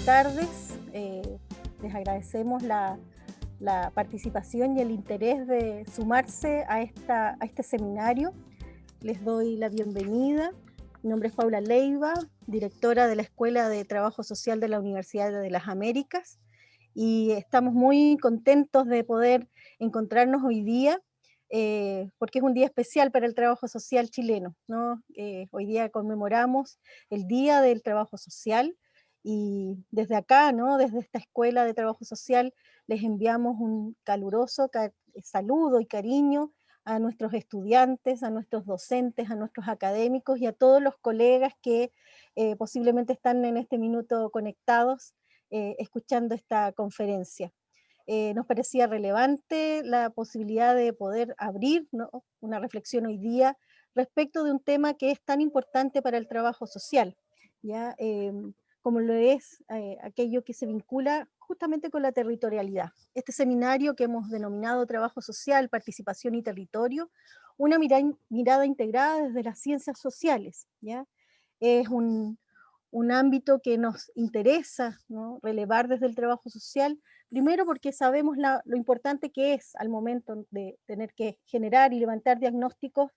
tardes. Les agradecemos la participación y el interés de sumarse a este seminario. Les doy la bienvenida. Mi nombre es Paula Leiva, directora de la Escuela de Trabajo Social de la Universidad de las Américas, y estamos muy contentos de poder encontrarnos hoy día, porque es un día especial para el trabajo social chileno, ¿no? Hoy día conmemoramos el Día del Trabajo Social, y desde acá, ¿no? Desde esta Escuela de Trabajo Social, les enviamos un caluroso saludo y cariño a nuestros estudiantes, a nuestros docentes, a nuestros académicos y a todos los colegas que posiblemente están en este minuto conectados, escuchando esta conferencia. Nos parecía relevante la posibilidad de poder abrir, ¿no?, una reflexión hoy día respecto de un tema que es tan importante para el trabajo social, ¿ya? Como lo es aquello que se vincula justamente con la territorialidad. Este seminario que hemos denominado Trabajo Social, Participación y Territorio, una mirada integrada desde las ciencias sociales, ¿ya? Es un ámbito que nos interesa, ¿no?, relevar desde el trabajo social, primero porque sabemos lo importante que es al momento de tener que generar y levantar diagnósticos,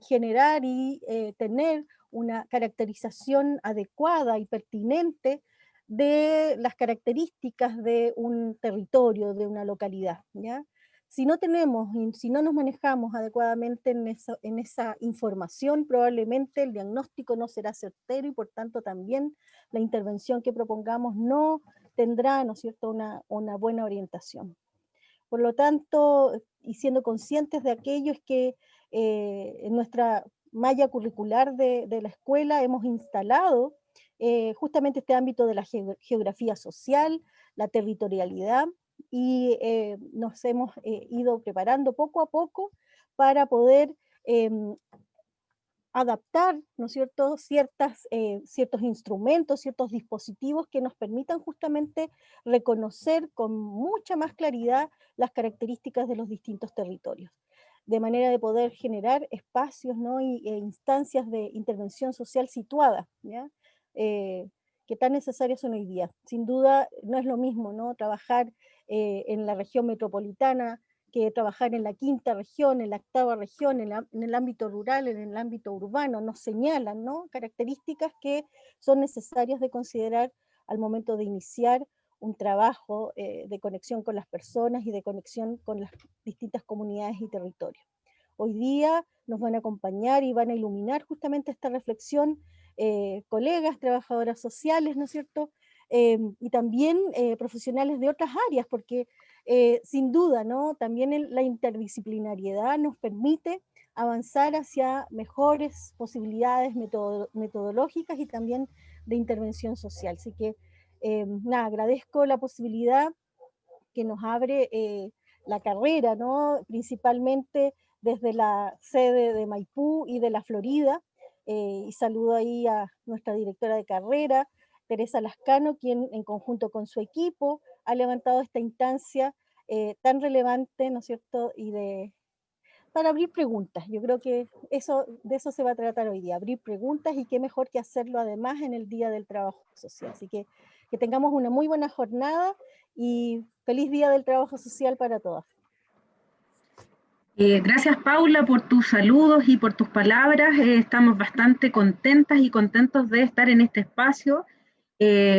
generar y tener una caracterización adecuada y pertinente de las características de un territorio, de una localidad, ¿ya? Si no tenemos, si no nos manejamos adecuadamente en esa información, probablemente el diagnóstico no será certero y por tanto también la intervención que propongamos no tendrá, ¿no es cierto?, una buena orientación. Por lo tanto, y siendo conscientes de aquello, es que en nuestra malla curricular de la escuela hemos instalado justamente este ámbito de la geografía social, la territorialidad, y nos hemos ido preparando poco a poco para poder adaptar, ¿no es cierto?, ciertos instrumentos, ciertos dispositivos que nos permitan justamente reconocer con mucha más claridad las características de los distintos territorios, de manera de poder generar espacios, ¿no?, e instancias de intervención social situada, ¿ya? Que tan necesarias son hoy día. Sin duda no es lo mismo, ¿no?, trabajar en la región metropolitana que trabajar en la quinta región, en la octava región, en el ámbito rural, en el ámbito urbano. Nos señalan, ¿no?, características que son necesarias de considerar al momento de iniciar un trabajo de conexión con las personas y de conexión con las distintas comunidades y territorios. Hoy día nos van a acompañar y van a iluminar justamente esta reflexión colegas, trabajadoras sociales, ¿no es cierto?, y también profesionales de otras áreas, porque sin duda, ¿no?, también la interdisciplinariedad nos permite avanzar hacia mejores posibilidades metodológicas y también de intervención social. Así que, nada, agradezco la posibilidad que nos abre la carrera, ¿no?, principalmente desde la sede de Maipú y de la Florida, y saludo ahí a nuestra directora de carrera, Teresa Lascano, quien en conjunto con su equipo ha levantado esta instancia tan relevante, ¿no es cierto?, para abrir preguntas. Yo creo que de eso se va a tratar hoy día, abrir preguntas, y qué mejor que hacerlo además en el Día del Trabajo Social. Así que tengamos una muy buena jornada y feliz Día del Trabajo Social para todas. Gracias, Paula, por tus saludos y por tus palabras. Estamos bastante contentas y contentos de estar en este espacio.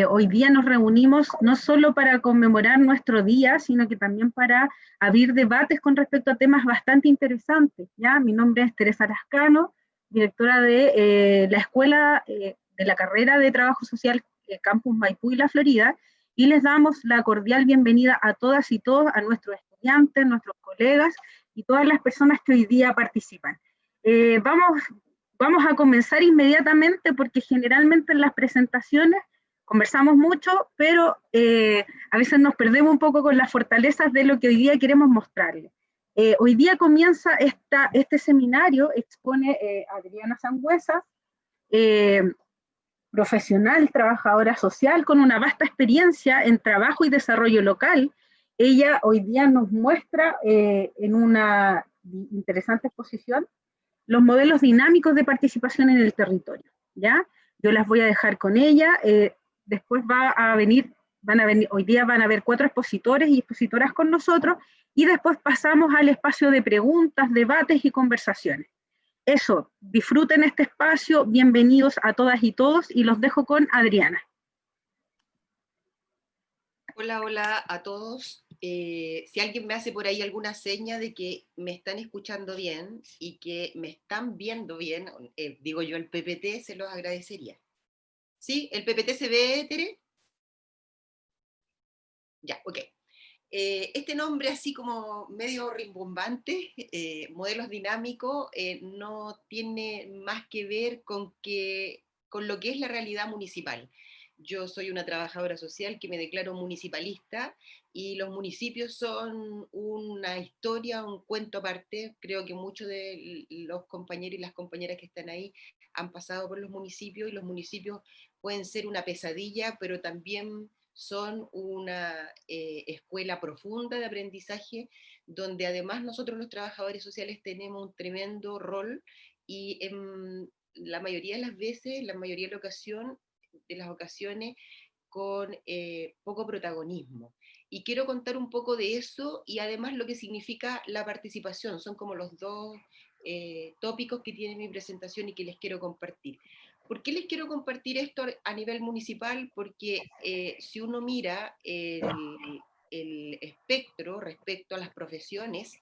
Hoy día nos reunimos no solo para conmemorar nuestro día, sino que también para abrir debates con respecto a temas bastante interesantes, ¿ya? Mi nombre es Teresa Lascano, directora de la Escuela de la Carrera de Trabajo Social Campus Maipú y La Florida, y les damos la cordial bienvenida a todas y todos, a nuestros estudiantes, nuestros colegas y todas las personas que hoy día participan. Vamos a comenzar inmediatamente, porque generalmente en las presentaciones conversamos mucho, pero a veces nos perdemos un poco con las fortalezas de lo que hoy día queremos mostrarles. Hoy día comienza este seminario, expone Adriana Sangüesa, profesional, trabajadora social, con una vasta experiencia en trabajo y desarrollo local. Ella hoy día nos muestra en una interesante exposición los modelos dinámicos de participación en el territorio, ¿ya? Yo las voy a dejar con ella. después van a venir, hoy día van a haber 4 expositores y expositoras con nosotros, y después pasamos al espacio de preguntas, debates y conversaciones. Eso, disfruten este espacio, bienvenidos a todas y todos, y los dejo con Adriana. Hola, hola a todos. Si alguien me hace por ahí alguna seña de que me están escuchando bien y que me están viendo bien, digo yo, el PPT, se los agradecería. ¿Sí? ¿El PPT se ve, Tere? Ya, ok. Este nombre así como medio rimbombante, modelos dinámicos, no tiene más que ver con lo que es la realidad municipal. Yo soy una trabajadora social que me declaro municipalista y los municipios son una historia, un cuento aparte. Creo que muchos de los compañeros y las compañeras que están ahí han pasado por los municipios y los municipios pueden ser una pesadilla, pero también son una escuela profunda de aprendizaje, donde además nosotros los trabajadores sociales tenemos un tremendo rol y en la mayoría de las veces, la mayoría de las ocasiones, con poco protagonismo. Y quiero contar un poco de eso y además lo que significa la participación. Son como los dos tópicos que tiene mi presentación y que les quiero compartir. ¿Por qué les quiero compartir esto a nivel municipal? Porque si uno mira el espectro respecto a las profesiones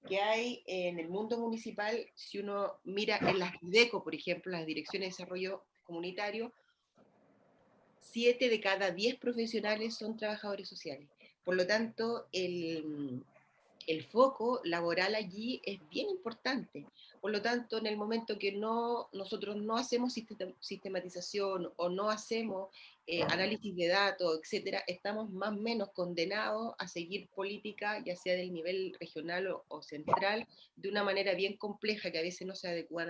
que hay en el mundo municipal, si uno mira en las DIDECO, por ejemplo, las Direcciones de Desarrollo Comunitario, 7 de cada 10 profesionales son trabajadores sociales. Por lo tanto, el foco laboral allí es bien importante. Por lo tanto, en el momento que nosotros no hacemos sistematización o no hacemos análisis de datos, etcétera, estamos más o menos condenados a seguir política, ya sea del nivel regional o central, de una manera bien compleja que a veces no se adecuan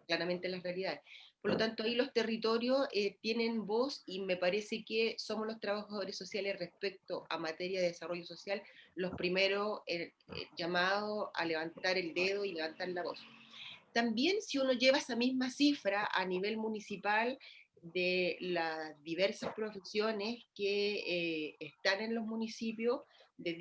claramente a las realidades. Por lo tanto, ahí los territorios tienen voz y me parece que somos los trabajadores sociales respecto a materia de desarrollo social los primeros llamados a levantar el dedo y levantar la voz. También si uno lleva esa misma cifra a nivel municipal de las diversas profesiones que están en los municipios, de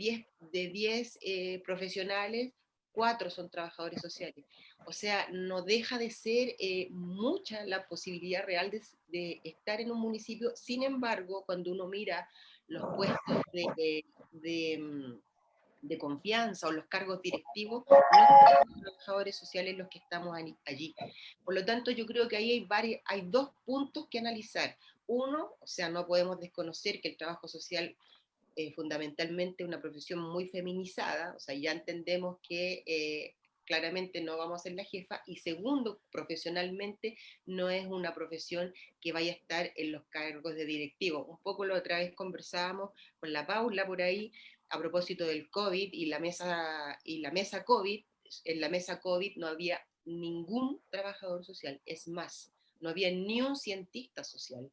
10 profesionales, 4 son trabajadores sociales. O sea, no deja de ser mucha la posibilidad real de estar en un municipio. Sin embargo, cuando uno mira los puestos de confianza o los cargos directivos, no son los trabajadores sociales los que estamos allí. Por lo tanto, yo creo que ahí hay dos puntos que analizar. Uno, o sea, no podemos desconocer que el trabajo social fundamentalmente una profesión muy feminizada, o sea, ya entendemos que claramente no vamos a ser la jefa, y segundo, profesionalmente no es una profesión que vaya a estar en los cargos de directivo. Un poco la otra vez conversábamos con la Paula por ahí, a propósito del COVID y la mesa COVID. En la mesa COVID no había ningún trabajador social, es más, no había ni un cientista social,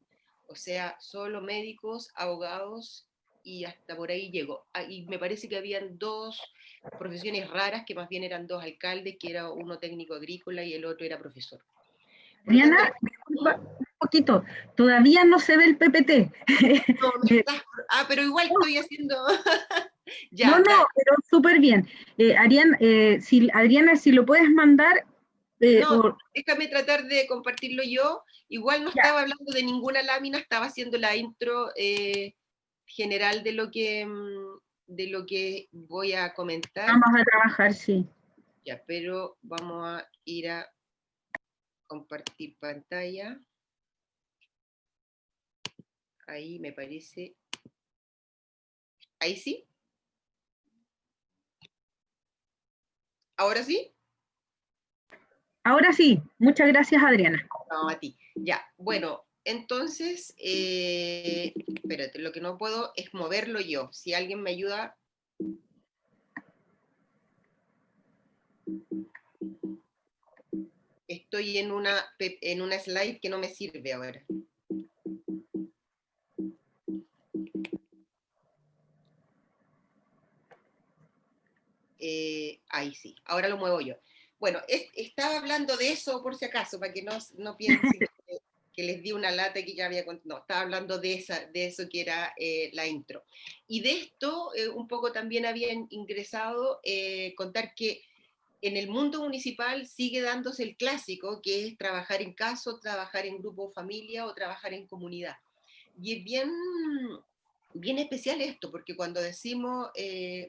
o sea, solo médicos, abogados, y hasta por ahí llegó. Y me parece que habían dos profesiones raras, que más bien eran dos alcaldes, que era uno técnico agrícola y el otro era profesor. Adriana, disculpa un poquito, todavía no se ve el PPT. No, pero igual estoy haciendo... ya, no, pero súper bien. Adriana, si lo puedes mandar... déjame tratar de compartirlo yo. Igual no estaba hablando de ninguna lámina, estaba haciendo la intro general de lo que voy a comentar. Vamos a trabajar, sí. Ya, pero vamos a ir a compartir pantalla. Ahí me parece. ¿Ahí sí? ¿Ahora sí? Ahora sí. Muchas gracias, Adriana. No, a ti. Ya, bueno, entonces, espérate, lo que no puedo es moverlo yo. Si alguien me ayuda. Estoy en una slide que no me sirve ahora. Ahí sí, ahora lo muevo yo. Bueno, estaba hablando de eso por si acaso, para que no piensen que les di una lata que ya había contado. No, estaba hablando de eso que era la intro. Y de esto un poco también habían ingresado contar que en el mundo municipal sigue dándose el clásico, que es trabajar en caso, trabajar en grupo familia o trabajar en comunidad. Y es bien especial esto, porque cuando decimos,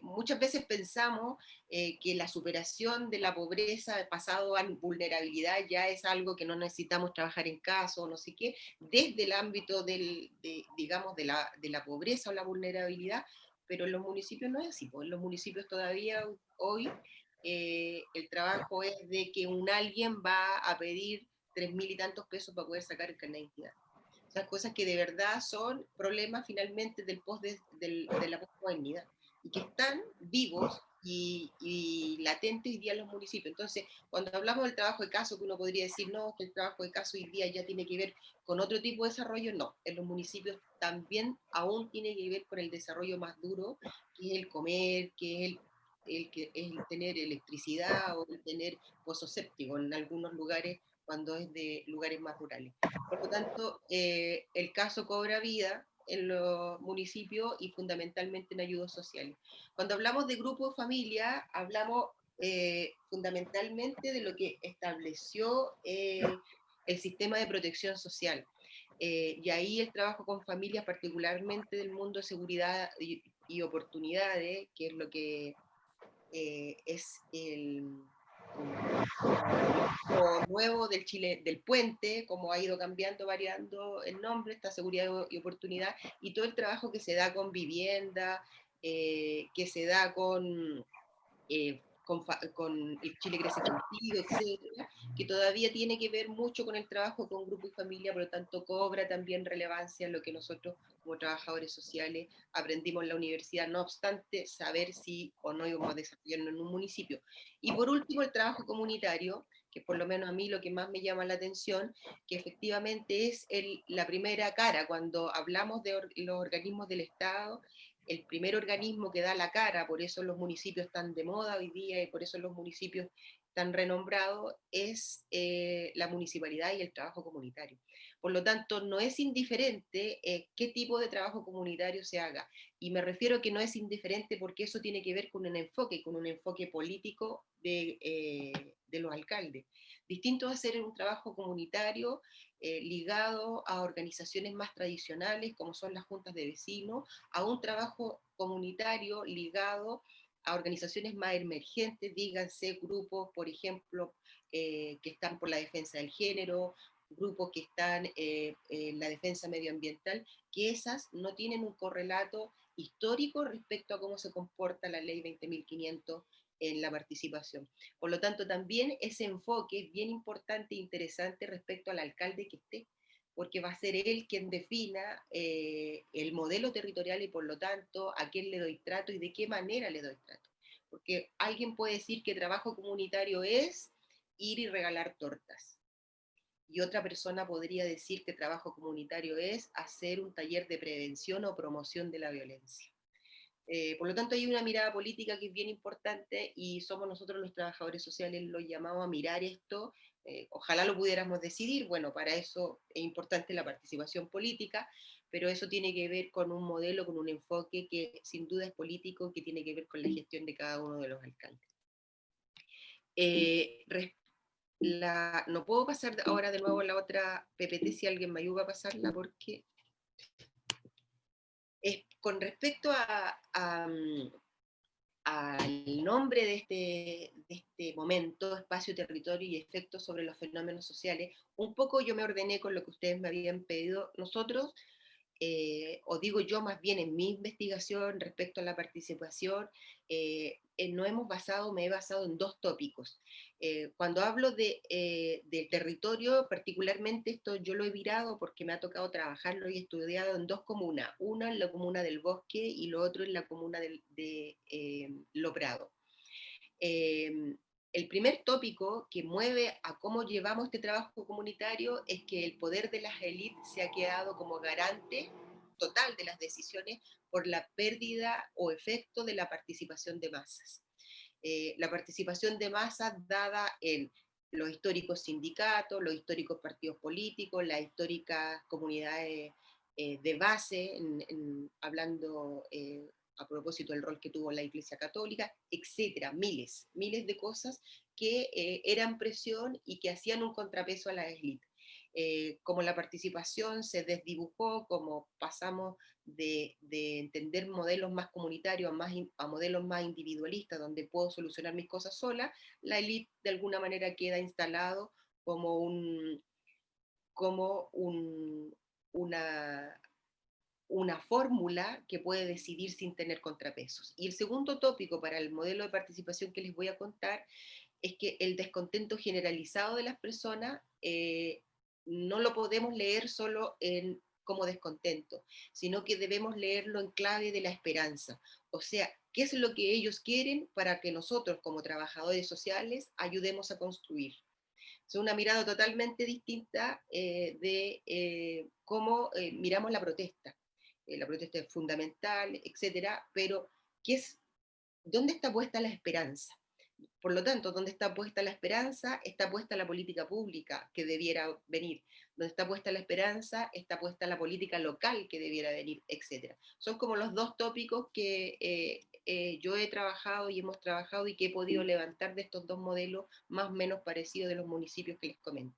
muchas veces pensamos que la superación de la pobreza pasado a vulnerabilidad ya es algo que no necesitamos trabajar en caso, no sé qué, desde el ámbito digamos, de la pobreza o la vulnerabilidad, pero en los municipios no es así, pues en los municipios todavía hoy el trabajo es de que un alguien va a pedir 3.000 y tantos pesos para poder sacar el carnet de identidad. O sea, cosas que de verdad son problemas finalmente de la posmodernidad y que están vivos y latentes hoy día en los municipios. Entonces, cuando hablamos del trabajo de caso, que uno podría decir, no, que el trabajo de caso hoy día ya tiene que ver con otro tipo de desarrollo, no, en los municipios también aún tiene que ver con el desarrollo más duro, que es el comer, que es el tener electricidad o el tener pozos sépticos en algunos lugares cuando es de lugares más rurales. Por lo tanto, el caso cobra vida en los municipios y fundamentalmente en ayudas sociales. Cuando hablamos de grupo de familia, hablamos fundamentalmente de lo que estableció el sistema de protección social. Y ahí el trabajo con familias, particularmente del mundo de seguridad y oportunidades, que es lo que es el nuevo del Chile, del puente, como ha ido cambiando, variando el nombre, esta seguridad y oportunidad, y todo el trabajo que se da con vivienda, que se da con el Chile Crece Contigo, etcétera, que todavía tiene que ver mucho con el trabajo con grupo y familia, por lo tanto cobra también relevancia en lo que nosotros como trabajadores sociales aprendimos en la universidad, no obstante saber si o no íbamos a desarrollarlo en un municipio. Y por último, el trabajo comunitario, que por lo menos a mí lo que más me llama la atención, que efectivamente es la primera cara, cuando hablamos de los organismos del Estado, el primer organismo que da la cara, por eso los municipios están de moda hoy día y por eso los municipios están renombrados, es la municipalidad y el trabajo comunitario. Por lo tanto, no es indiferente qué tipo de trabajo comunitario se haga. Y me refiero a que no es indiferente porque eso tiene que ver con un enfoque político de los alcaldes. Distinto a hacer un trabajo comunitario ligado a organizaciones más tradicionales, como son las juntas de vecinos, a un trabajo comunitario ligado a organizaciones más emergentes, díganse grupos, por ejemplo, que están por la defensa del género, grupos que están en la defensa medioambiental, que esas no tienen un correlato histórico respecto a cómo se comporta la ley 20.500 en la participación. Por lo tanto, también ese enfoque es bien importante e interesante respecto al alcalde que esté, porque va a ser él quien defina el modelo territorial y por lo tanto a quién le doy trato y de qué manera le doy trato. Porque alguien puede decir que trabajo comunitario es ir y regalar tortas. Y otra persona podría decir que trabajo comunitario es hacer un taller de prevención o promoción de la violencia. Por lo tanto, hay una mirada política que es bien importante y somos nosotros los trabajadores sociales los llamados a mirar esto. Ojalá lo pudiéramos decidir, bueno, para eso es importante la participación política, pero eso tiene que ver con un modelo, con un enfoque que sin duda es político, que tiene que ver con la gestión de cada uno de los alcaldes. No puedo pasar ahora de nuevo a la otra PPT si alguien me ayuda a pasarla porque es con respecto al nombre de este momento, espacio, territorio y efectos sobre los fenómenos sociales. Un poco yo me ordené con lo que ustedes me habían pedido. Nosotros, o digo yo más bien en mi investigación respecto a la participación, me he basado en dos tópicos. Cuando hablo del territorio, particularmente esto yo lo he virado porque me ha tocado trabajarlo y estudiado en dos comunas, una en la comuna del Bosque y lo otro en la comuna de Loprado. El primer tópico que mueve a cómo llevamos este trabajo comunitario es que el poder de las élites se ha quedado como garante total de las decisiones por la pérdida o efecto de la participación de masas. La participación de masas dada en los históricos sindicatos, los históricos partidos políticos, las históricas comunidades de base, hablando a propósito del rol que tuvo la Iglesia Católica, etcétera, miles de cosas que eran presión y que hacían un contrapeso a la élite. Como la participación se desdibujó, como pasamos de entender modelos más comunitarios a modelos más individualistas, donde puedo solucionar mis cosas sola, la élite de alguna manera queda instalado como una fórmula que puede decidir sin tener contrapesos. Y el segundo tópico para el modelo de participación que les voy a contar es que el descontento generalizado de las personas no lo podemos leer solo como descontento, sino que debemos leerlo en clave de la esperanza. O sea, ¿qué es lo que ellos quieren para que nosotros como trabajadores sociales ayudemos a construir? Es una mirada totalmente distinta de cómo miramos la protesta. La protesta es fundamental, etcétera, pero ¿dónde está puesta la esperanza? Por lo tanto, ¿dónde está puesta la esperanza? Está puesta la política pública que debiera venir. Donde está puesta la esperanza, está puesta la política local que debiera venir, etc. Son como los dos tópicos que yo he trabajado y hemos trabajado y que he podido levantar de estos dos modelos más o menos parecidos de los municipios que les comento.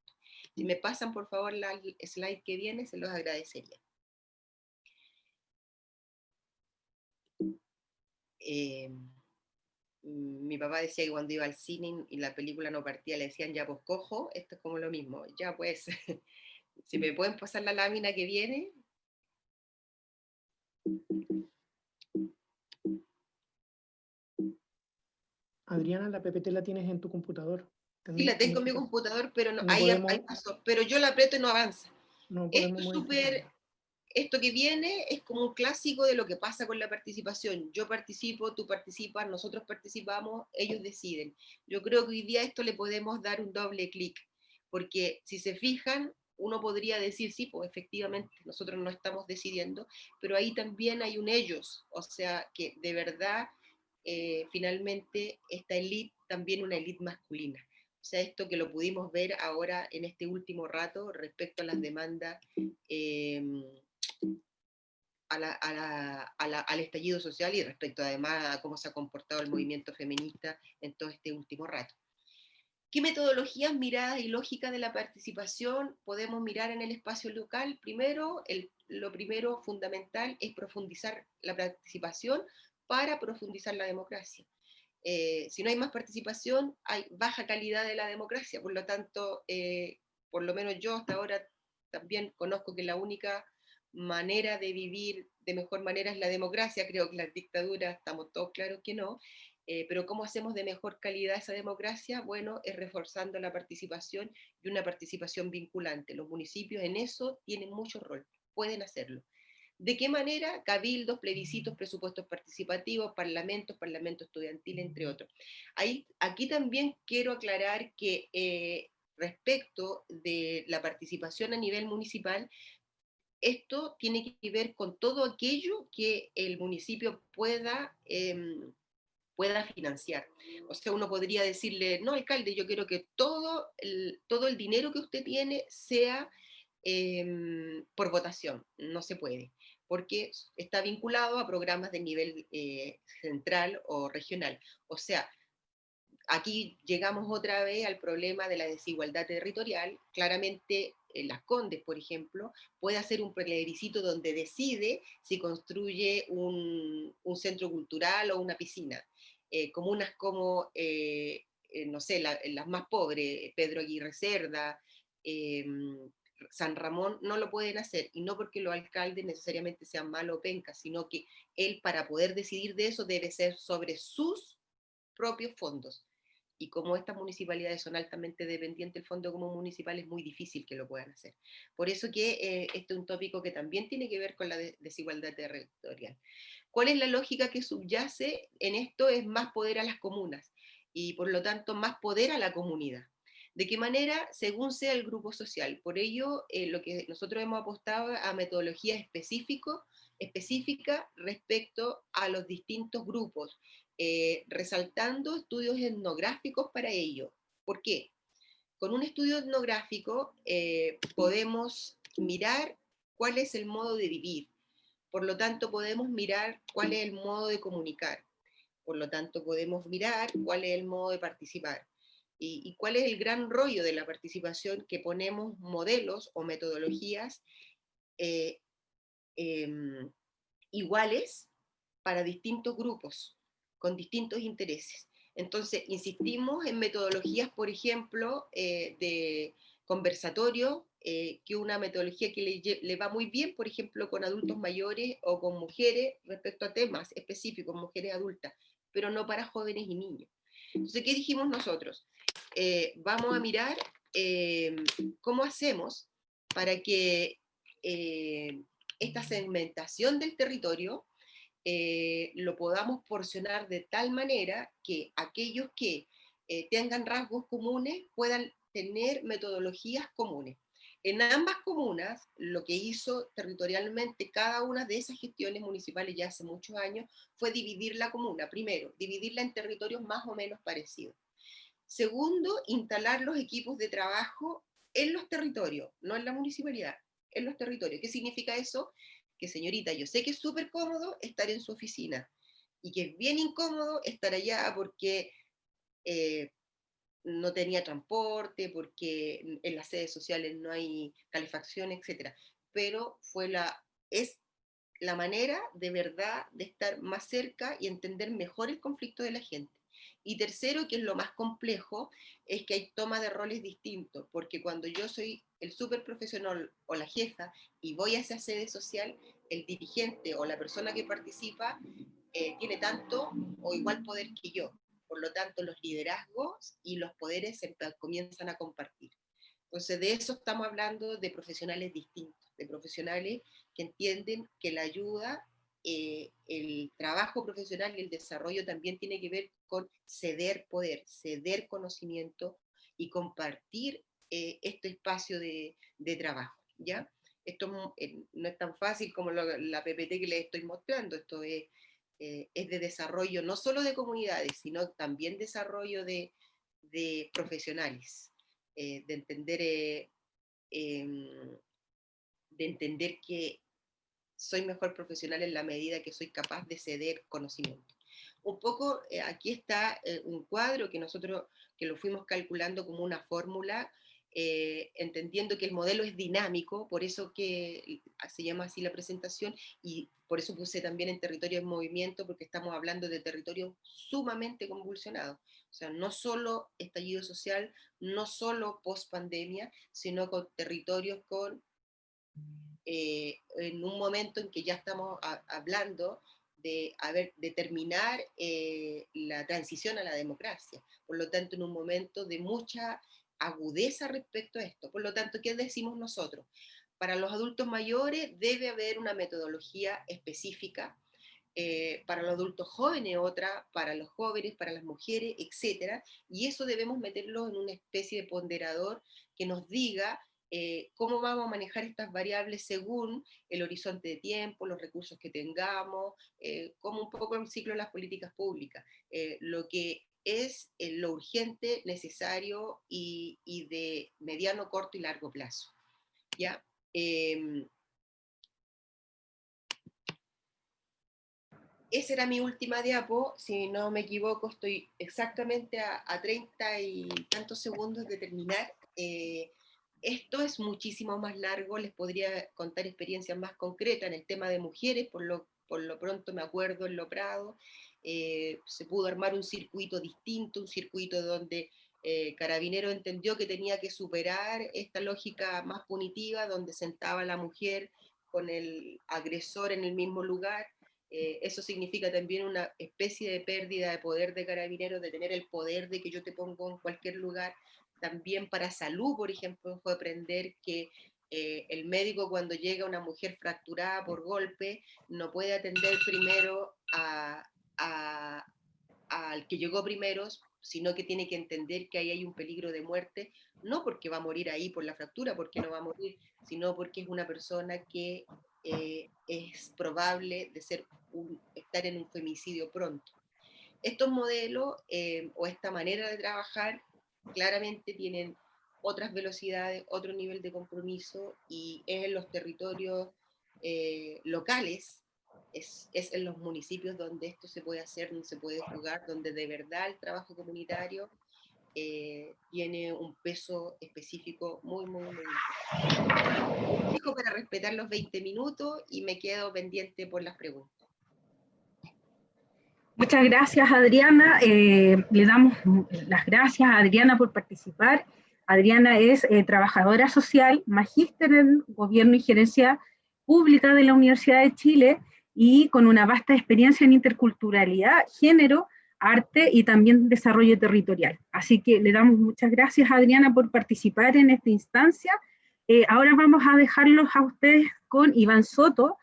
Si me pasan, por favor, la slide que viene, se los agradecería. Mi papá decía que cuando iba al cine y la película no partía, le decían ya pues cojo, esto es como lo mismo, ya pues, si me pueden pasar la lámina que viene. Adriana, la PPT la tienes en tu computador. Sí, la tengo en mi computador, pero no, ahí pasó, pero yo la aprieto y no avanza. No Esto es súper... Esto que viene es como un clásico de lo que pasa con la participación. Yo participo, tú participas, nosotros participamos, ellos deciden. Yo creo que hoy día a esto le podemos dar un doble clic, porque si se fijan, uno podría decir, sí, pues efectivamente nosotros no estamos decidiendo, pero ahí también hay un ellos, o sea, que de verdad, finalmente, esta élite, también una élite masculina. O sea, esto que lo pudimos ver ahora en este último rato respecto a las demandas al estallido social y respecto además a cómo se ha comportado el movimiento feminista en todo este último rato. ¿Qué metodologías, miradas y lógicas de la participación podemos mirar en el espacio local? Primero, lo primero fundamental es profundizar la participación para profundizar la democracia. Si no hay más participación, hay baja calidad de la democracia, por lo tanto, por lo menos yo hasta ahora también conozco que la única manera de vivir de mejor manera es la democracia. Creo que las dictaduras estamos todos claros que no, pero ¿cómo hacemos de mejor calidad esa democracia? Bueno, es reforzando la participación y una participación vinculante. Los municipios en eso tienen mucho rol, pueden hacerlo. ¿De qué manera? Cabildos, plebiscitos, presupuestos participativos, parlamento estudiantil, entre otros. Aquí también quiero aclarar que respecto de la participación a nivel municipal, esto tiene que ver con todo aquello que el municipio pueda financiar. O sea, uno podría decirle, no, alcalde, yo quiero que todo el dinero que usted tiene sea por votación. No se puede, porque está vinculado a programas de nivel central o regional. O sea, aquí llegamos otra vez al problema de la desigualdad territorial. Claramente, Las Condes, por ejemplo, puede hacer un plebiscito donde decide si construye un centro cultural o una piscina. Comunas como, no sé, las más pobres, Pedro Aguirre Cerda, San Ramón, no lo pueden hacer, y no porque los alcaldes necesariamente sean malos o pencas, sino que él, para poder decidir de eso, debe ser sobre sus propios fondos. Y como estas municipalidades son altamente dependientes del fondo común municipal, es muy difícil que lo puedan hacer. Por eso que este es un tópico que también tiene que ver con la desigualdad territorial. ¿Cuál es la lógica que subyace en esto? Es más poder a las comunas y por lo tanto más poder a la comunidad. ¿De qué manera? Según sea el grupo social. Por ello, lo que nosotros hemos apostado a metodologías específicas respecto a los distintos grupos, resaltando estudios etnográficos para ello. ¿Por qué? Con un estudio etnográfico podemos mirar cuál es el modo de vivir, por lo tanto podemos mirar cuál es el modo de comunicar, por lo tanto podemos mirar cuál es el modo de participar y cuál es el gran rollo de la participación, que ponemos modelos o metodologías eh, iguales para distintos grupos, con distintos intereses. Entonces, insistimos en metodologías, por ejemplo, de conversatorio, que es una metodología que le va muy bien, por ejemplo, con adultos mayores o con mujeres respecto a temas específicos, mujeres adultas, pero no para jóvenes y niños. Entonces, ¿qué dijimos nosotros? Vamos a mirar cómo hacemos para que esta segmentación del territorio lo podamos porcionar de tal manera que aquellos que tengan rasgos comunes puedan tener metodologías comunes. En ambas comunas, lo que hizo territorialmente cada una de esas gestiones municipales ya hace muchos años fue dividir la comuna. Primero, dividirla en territorios más o menos parecidos. Segundo, instalar los equipos de trabajo en los territorios, no en la municipalidad, en los territorios. ¿Qué significa eso? Que, señorita, yo sé que es súper cómodo estar en su oficina y que es bien incómodo estar allá porque no tenía transporte, porque en las sedes sociales no hay calefacción, etc. Pero es la manera de verdad de estar más cerca y entender mejor el conflicto de la gente. Y tercero, que es lo más complejo, es que hay toma de roles distintos, porque cuando yo soy el súper profesional o la jefa y voy a esa sede social, el dirigente o la persona que participa tiene tanto o igual poder que yo. Por lo tanto, los liderazgos y los poderes se comienzan a compartir. Entonces, de eso estamos hablando, de profesionales distintos, de profesionales que entienden que la ayuda, el trabajo profesional y el desarrollo también tiene que ver con ceder poder, ceder conocimiento y compartir este espacio de trabajo, ¿ya? Esto no es tan fácil como la PPT que les estoy mostrando, esto es de desarrollo no solo de comunidades, sino también desarrollo de profesionales, de entender que soy mejor profesional en la medida que soy capaz de ceder conocimiento. Un poco, aquí está un cuadro que nosotros que lo fuimos calculando como una fórmula, entendiendo que el modelo es dinámico, por eso que se llama así la presentación, y por eso puse también en territorio en movimiento, porque estamos hablando de territorios sumamente convulsionados. O sea, no solo estallido social, no solo post pandemia, sino con territorios con en un momento en que ya estamos hablando de terminar la transición a la democracia. Por lo tanto, en un momento de mucha agudeza respecto a esto. Por lo tanto, ¿qué decimos nosotros? Para los adultos mayores debe haber una metodología específica, para los adultos jóvenes otra, para los jóvenes, para las mujeres, etc. Y eso debemos meterlo en una especie de ponderador que nos diga cómo vamos a manejar estas variables según el horizonte de tiempo, los recursos que tengamos, como un poco el ciclo de las políticas públicas, lo que es lo urgente, necesario y de mediano, corto y largo plazo. ¿Ya? Esa era mi última diapo, si no me equivoco estoy exactamente a 30 y tantos segundos de terminar. Esto es muchísimo más largo, les podría contar experiencias más concretas en el tema de mujeres, por lo pronto me acuerdo en Lo Prado, se pudo armar un circuito distinto, un circuito donde Carabineros entendió que tenía que superar esta lógica más punitiva, donde sentaba a la mujer con el agresor en el mismo lugar. Eso significa también una especie de pérdida de poder de Carabineros, de tener el poder de que yo te pongo en cualquier lugar. También para salud, por ejemplo, fue aprender que el médico cuando llega una mujer fracturada por golpe no puede atender primero al que llegó primero, sino que tiene que entender que ahí hay un peligro de muerte, no porque va a morir ahí por la fractura, porque no va a morir, sino porque es una persona que es probable de estar en un femicidio pronto. Estos modelos o esta manera de trabajar claramente tienen otras velocidades, otro nivel de compromiso, y es en los territorios locales, es en los municipios donde esto se puede hacer, donde se puede jugar, donde de verdad el trabajo comunitario tiene un peso específico muy, muy, muy importante. Dejo para respetar los 20 minutos y me quedo pendiente por las preguntas. Muchas gracias, Adriana. Le damos las gracias a Adriana por participar. Adriana es trabajadora social, magíster en Gobierno y Gerencia Pública de la Universidad de Chile y con una vasta experiencia en interculturalidad, género, arte y también desarrollo territorial. Así que le damos muchas gracias a Adriana por participar en esta instancia. Ahora vamos a dejarlos a ustedes con Iván Soto.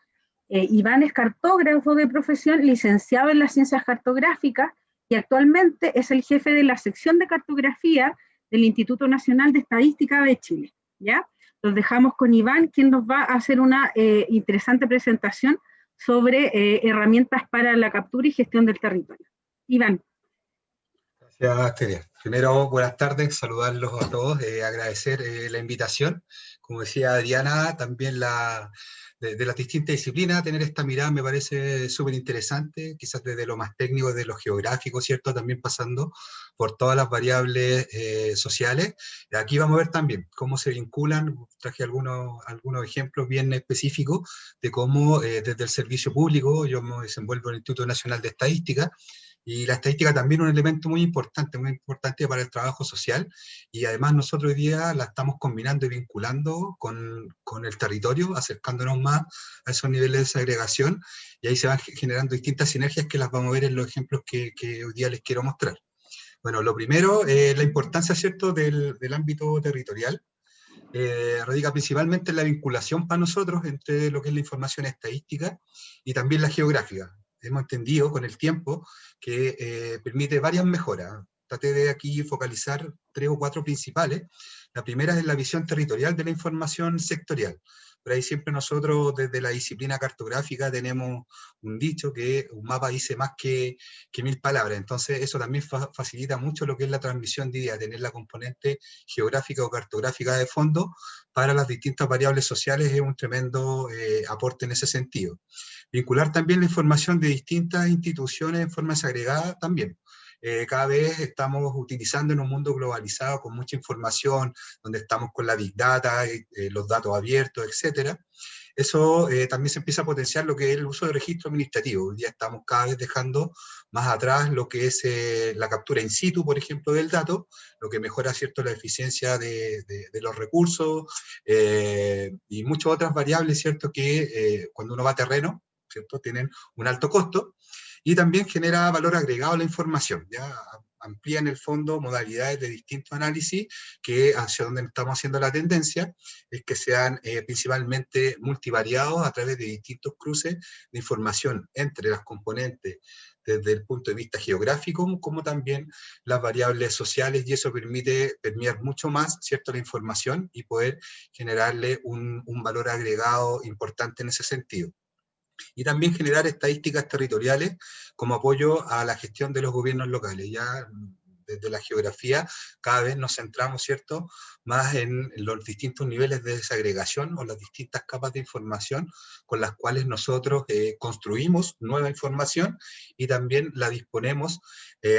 Iván es cartógrafo de profesión, licenciado en las ciencias cartográficas y actualmente es el jefe de la sección de cartografía del Instituto Nacional de Estadística de Chile. ¿Ya? Los dejamos con Iván, quien nos va a hacer una interesante presentación sobre herramientas para la captura y gestión del territorio. Iván. Gracias, Teria. Primero, buenas tardes, saludarlos a todos, agradecer la invitación. Como decía Adriana, también de las distintas disciplinas, tener esta mirada me parece súper interesante, quizás desde lo más técnico, desde lo geográfico, ¿cierto? También pasando por todas las variables sociales. Aquí vamos a ver también cómo se vinculan, traje algunos ejemplos bien específicos de cómo desde el servicio público, yo me desenvuelvo en el Instituto Nacional de Estadística, y la estadística también es un elemento muy importante para el trabajo social, y además nosotros hoy día la estamos combinando y vinculando con el territorio, acercándonos más a esos niveles de segregación, y ahí se van generando distintas sinergias que las vamos a ver en los ejemplos que hoy día les quiero mostrar. Bueno, lo primero, la importancia, ¿cierto?, del ámbito territorial. Radica principalmente en la vinculación para nosotros entre lo que es la información estadística y también la geográfica. Hemos entendido con el tiempo que permite varias mejoras. Traté de aquí focalizar 3 o 4 principales. La primera es la visión territorial de la información sectorial. Por ahí siempre nosotros desde la disciplina cartográfica tenemos un dicho que un mapa dice más que 1000 palabras. Entonces eso también facilita mucho lo que es la transmisión de ideas, tener la componente geográfica o cartográfica de fondo para las distintas variables sociales es un tremendo aporte en ese sentido. Vincular también la información de distintas instituciones en forma segregada también. Cada vez estamos utilizando en un mundo globalizado con mucha información, donde estamos con la Big Data, los datos abiertos, etc. Eso también se empieza a potenciar lo que es el uso de registro administrativo. Hoy día estamos cada vez dejando más atrás lo que es la captura in situ, por ejemplo, del dato, lo que mejora, ¿cierto?, la eficiencia de los recursos y muchas otras variables, ¿cierto?, que cuando uno va a terreno, ¿cierto?, tienen un alto costo, y también genera valor agregado a la información, ¿ya? Amplía en el fondo modalidades de distintos análisis que hacia donde estamos haciendo la tendencia es que sean principalmente multivariados a través de distintos cruces de información entre las componentes desde el punto de vista geográfico como también las variables sociales, y eso permite permear mucho más, ¿cierto?, la información y poder generarle un valor agregado importante en ese sentido. Y también generar estadísticas territoriales como apoyo a la gestión de los gobiernos locales. Ya desde la geografía cada vez nos centramos, ¿cierto?, más en los distintos niveles de desagregación o las distintas capas de información con las cuales nosotros construimos nueva información y también la disponemos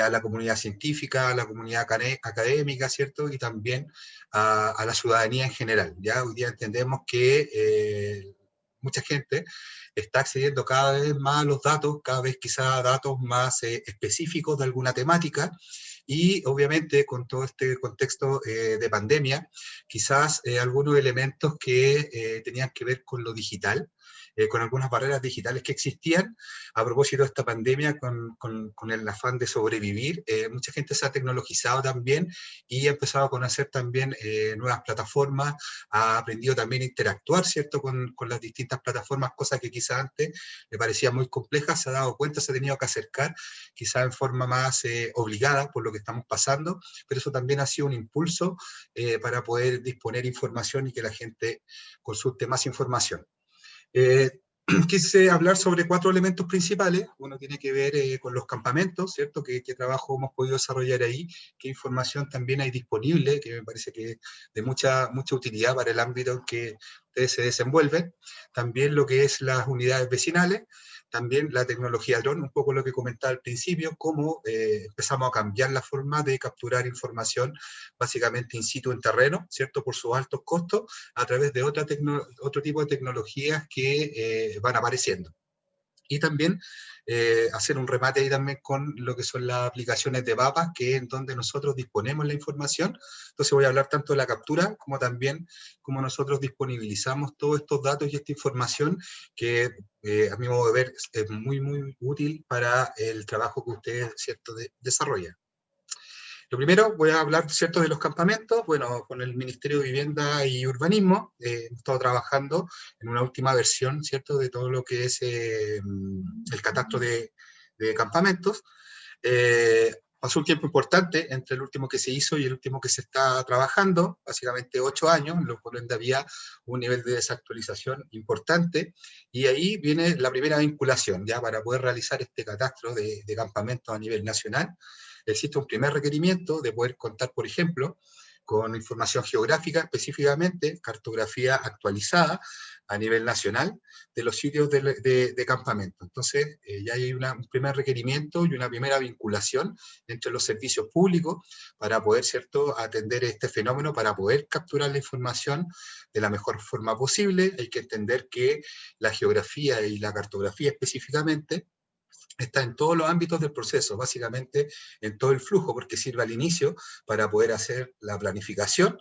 a la comunidad científica, a la comunidad académica, ¿cierto?, y también a la ciudadanía en general. Ya hoy día entendemos que mucha gente está accediendo cada vez más a los datos, cada vez quizá datos más específicos de alguna temática, y obviamente con todo este contexto de pandemia, quizás algunos elementos que tenían que ver con lo digital, con algunas barreras digitales que existían. A propósito de esta pandemia, con el afán de sobrevivir, mucha gente se ha tecnologizado también y ha empezado a conocer también nuevas plataformas, ha aprendido también a interactuar, ¿cierto?, con las distintas plataformas, cosas que quizá antes le parecía muy compleja, se ha dado cuenta, se ha tenido que acercar, quizá en forma más obligada por lo que estamos pasando, pero eso también ha sido un impulso para poder disponer información y que la gente consulte más información. quise hablar sobre 4 elementos principales. Uno tiene que ver con los campamentos, ¿cierto? ¿Qué trabajo hemos podido desarrollar ahí? ¿Qué información también hay disponible? Que me parece que es de mucha utilidad para el ámbito en que ustedes se desenvuelven. También lo que es las unidades vecinales, también la tecnología dron, un poco lo que comentaba al principio, cómo empezamos a cambiar la forma de capturar información básicamente in situ en terreno, ¿cierto? Por sus altos costos, a través de otro tipo de tecnologías que van apareciendo. Y también hacer un remate ahí también con lo que son las aplicaciones de mapas, que es en donde nosotros disponemos la información. Entonces voy a hablar tanto de la captura, como también cómo nosotros disponibilizamos todos estos datos y esta información, que a mi modo de ver es muy útil para el trabajo que ustedes, ¿cierto?, desarrollan. Lo primero, voy a hablar, ¿cierto?, de los campamentos. Bueno, con el Ministerio de Vivienda y Urbanismo hemos estado trabajando en una última versión, ¿cierto?, de todo lo que es el catastro de campamentos. Pasó un tiempo importante entre el último que se hizo y el último que se está trabajando, básicamente 8 años, lo cual había un nivel de desactualización importante, y ahí viene la primera vinculación, ya para poder realizar este catastro de campamentos a nivel nacional. Existe un primer requerimiento de poder contar, por ejemplo, con información geográfica, específicamente cartografía actualizada a nivel nacional de los sitios de campamento. Entonces, ya hay un primer requerimiento y una primera vinculación entre los servicios públicos para poder, ¿cierto?, atender este fenómeno, para poder capturar la información de la mejor forma posible. Hay que entender que la geografía y la cartografía específicamente está en todos los ámbitos del proceso, básicamente en todo el flujo, porque sirve al inicio para poder hacer la planificación,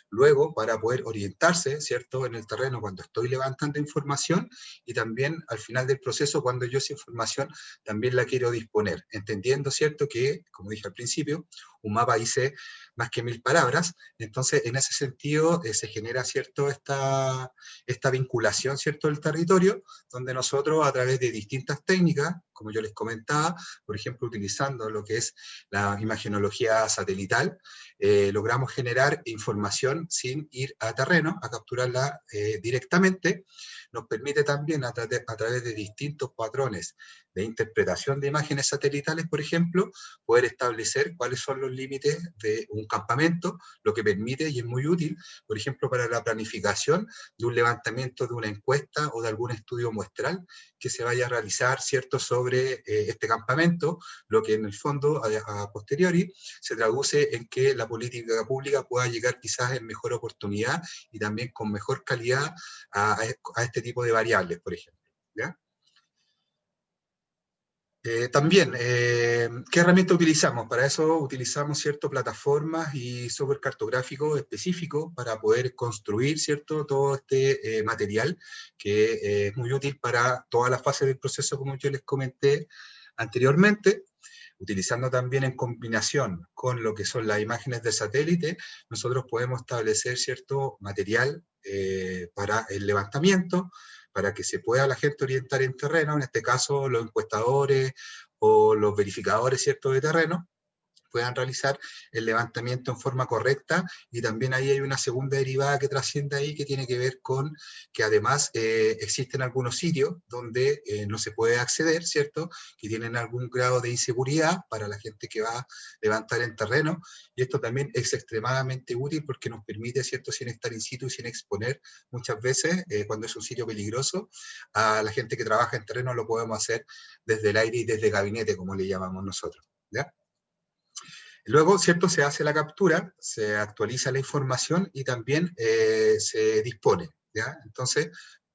luego para poder orientarse, ¿cierto?, en el terreno cuando estoy levantando información, y también al final del proceso cuando yo esa información también la quiero disponer, entendiendo, ¿cierto?, que, como dije al principio, un mapa dice más que 1000 palabras. Entonces en ese sentido se genera, ¿cierto?, esta vinculación, ¿cierto?, del territorio, donde nosotros a través de distintas técnicas, como yo les comentaba, por ejemplo, utilizando lo que es la imagenología satelital, logramos generar información sin ir a terreno, a capturarla directamente. Nos permite también, a través de distintos patrones de interpretación de imágenes satelitales, por ejemplo, poder establecer cuáles son los límites de un campamento, lo que permite, y es muy útil, por ejemplo, para la planificación de un levantamiento de una encuesta o de algún estudio muestral que se vaya a realizar, ¿cierto?, sobre este campamento, lo que en el fondo, a posteriori, se traduce en que la política pública pueda llegar quizás en mejor oportunidad y también con mejor calidad a este tipo de variables, por ejemplo, ¿ya? También, ¿qué herramienta utilizamos? Para eso utilizamos, ¿cierto?, plataformas y software cartográfico específico para poder construir, ¿cierto?, todo este material que es muy útil para todas las fases del proceso, como yo les comenté anteriormente. Utilizando también en combinación con lo que son las imágenes de satélite, nosotros podemos establecer cierto material para el levantamiento, para que se pueda la gente orientar en terreno, en este caso los encuestadores o los verificadores, ¿cierto?, de terreno, puedan realizar el levantamiento en forma correcta. Y también ahí hay una segunda derivada que trasciende ahí, que tiene que ver con que además existen algunos sitios donde no se puede acceder, ¿cierto?, que tienen algún grado de inseguridad para la gente que va a levantar en terreno, y esto también es extremadamente útil porque nos permite, ¿cierto?, sin estar in situ y sin exponer muchas veces, cuando es un sitio peligroso, a la gente que trabaja en terreno. Lo podemos hacer desde el aire y desde gabinete, como le llamamos nosotros, ¿ya? Luego, ¿cierto?, se hace la captura, se actualiza la información y también se dispone, ¿ya? Entonces,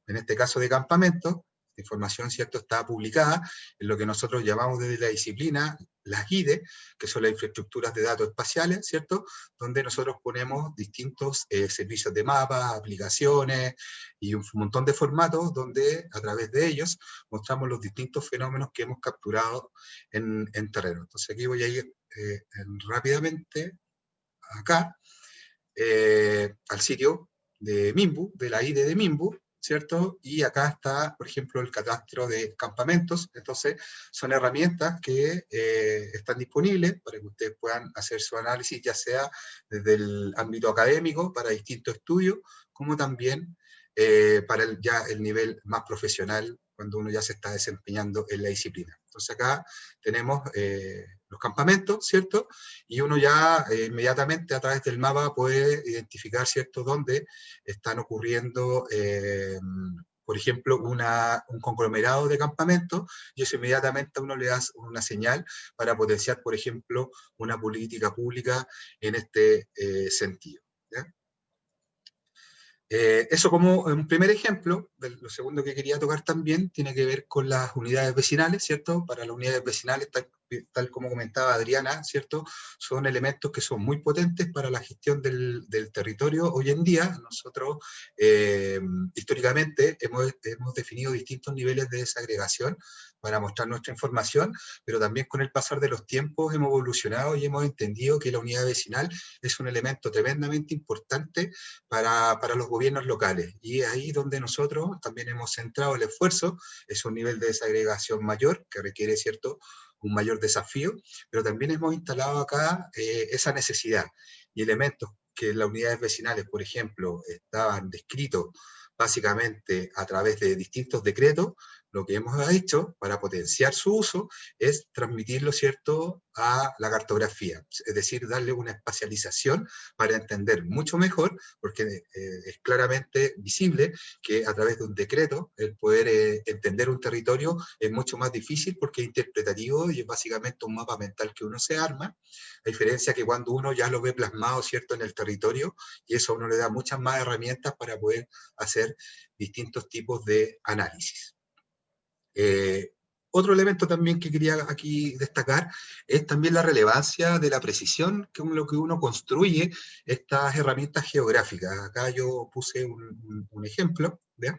en este caso de campamento, la información, ¿cierto?, está publicada en lo que nosotros llamamos desde la disciplina las GIDE, que son las infraestructuras de datos espaciales, ¿cierto?, donde nosotros ponemos distintos servicios de mapas, aplicaciones y un montón de formatos donde a través de ellos mostramos los distintos fenómenos que hemos capturado en terreno. Entonces aquí voy a ir rápidamente acá al sitio de Minbu, de la IDE de Minbu, ¿cierto? Y acá está, por ejemplo, el catastro de campamentos. Entonces, son herramientas que están disponibles para que ustedes puedan hacer su análisis, ya sea desde el ámbito académico, para distintos estudios, como también para ya el nivel más profesional, cuando uno ya se está desempeñando en la disciplina. Entonces acá tenemos los campamentos, ¿cierto? Y uno ya inmediatamente a través del mapa puede identificar, ¿cierto?, dónde están ocurriendo, por ejemplo, un conglomerado de campamentos, y eso inmediatamente a uno le da una señal para potenciar, por ejemplo, una política pública en este sentido. ¿Ya? Eso como un primer ejemplo. Lo segundo que quería tocar también tiene que ver con las unidades vecinales, ¿cierto? Para las unidades vecinales, tal como comentaba Adriana, ¿cierto? Son elementos que son muy potentes para la gestión del territorio. Hoy en día, nosotros históricamente hemos definido distintos niveles de desagregación para mostrar nuestra información, pero también con el pasar de los tiempos hemos evolucionado y hemos entendido que la unidad vecinal es un elemento tremendamente importante para los gobiernos locales. Y es ahí donde nosotros también hemos centrado el esfuerzo. Es un nivel de desagregación mayor que requiere, ¿cierto?, un mayor desafío, pero también hemos instalado acá esa necesidad y elementos que en las unidades vecinales, por ejemplo, estaban descritos básicamente a través de distintos decretos. Lo que hemos hecho para potenciar su uso es transmitirlo, ¿cierto?, a la cartografía, es decir, darle una espacialización para entender mucho mejor, porque es claramente visible que a través de un decreto el poder entender un territorio es mucho más difícil porque es interpretativo y es básicamente un mapa mental que uno se arma, a diferencia que cuando uno ya lo ve plasmado, ¿cierto?, en el territorio, y eso a uno le da muchas más herramientas para poder hacer distintos tipos de análisis. Otro elemento también que quería aquí destacar es también la relevancia de la precisión con lo que uno construye estas herramientas geográficas. Acá yo puse un ejemplo, ¿ya?,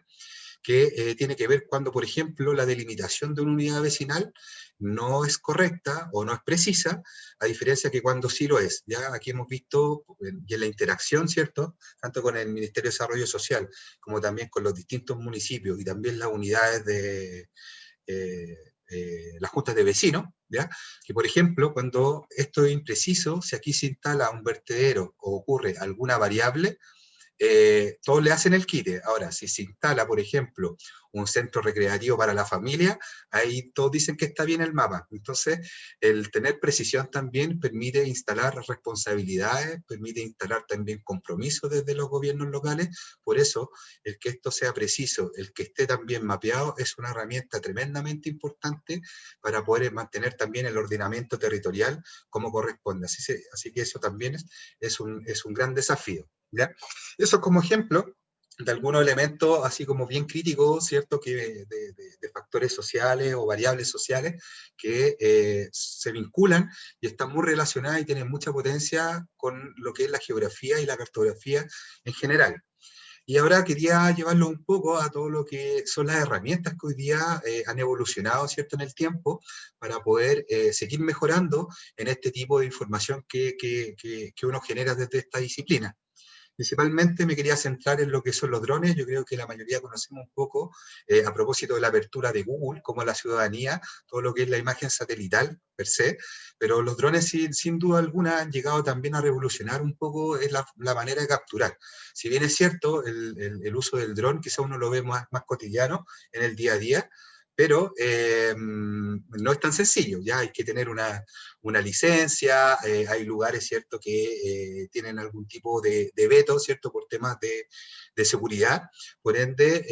que tiene que ver cuando, por ejemplo, la delimitación de una unidad vecinal no es correcta o no es precisa, a diferencia que cuando sí lo es. Ya aquí hemos visto, y en la interacción, ¿cierto?, tanto con el Ministerio de Desarrollo Social como también con los distintos municipios y también las unidades de las juntas de vecinos, ¿ya?, que por ejemplo, cuando esto es impreciso, si aquí se instala un vertedero o ocurre alguna variable, todos le hacen el quite. Ahora, si se instala, por ejemplo, un centro recreativo para la familia, ahí todos dicen que está bien el mapa. Entonces, el tener precisión también permite instalar responsabilidades, permite instalar también compromisos desde los gobiernos locales. Por eso, el que esto sea preciso, el que esté también mapeado, es una herramienta tremendamente importante para poder mantener también el ordenamiento territorial como corresponde. Así que eso también es un gran desafío, ¿ya? Eso como ejemplo de algunos elementos así como bien críticos, ¿cierto?, que de factores sociales o variables sociales que se vinculan y están muy relacionadas y tienen mucha potencia con lo que es la geografía y la cartografía en general. Y ahora quería llevarlo un poco a todo lo que son las herramientas que hoy día han evolucionado, ¿cierto?, en el tiempo, para poder seguir mejorando en este tipo de información que uno genera desde esta disciplina. Principalmente me quería centrar en lo que son los drones. Yo creo que la mayoría conocemos un poco, a propósito de la apertura de Google, como la ciudadanía, todo lo que es la imagen satelital per se, pero los drones sin duda alguna han llegado también a revolucionar un poco la manera de capturar. Si bien es cierto, el uso del dron quizá uno lo ve más cotidiano en el día a día, pero no es tan sencillo. Ya hay que tener una licencia, hay lugares, ¿cierto?, que tienen algún tipo de veto, ¿cierto?, por temas de seguridad. Por ende,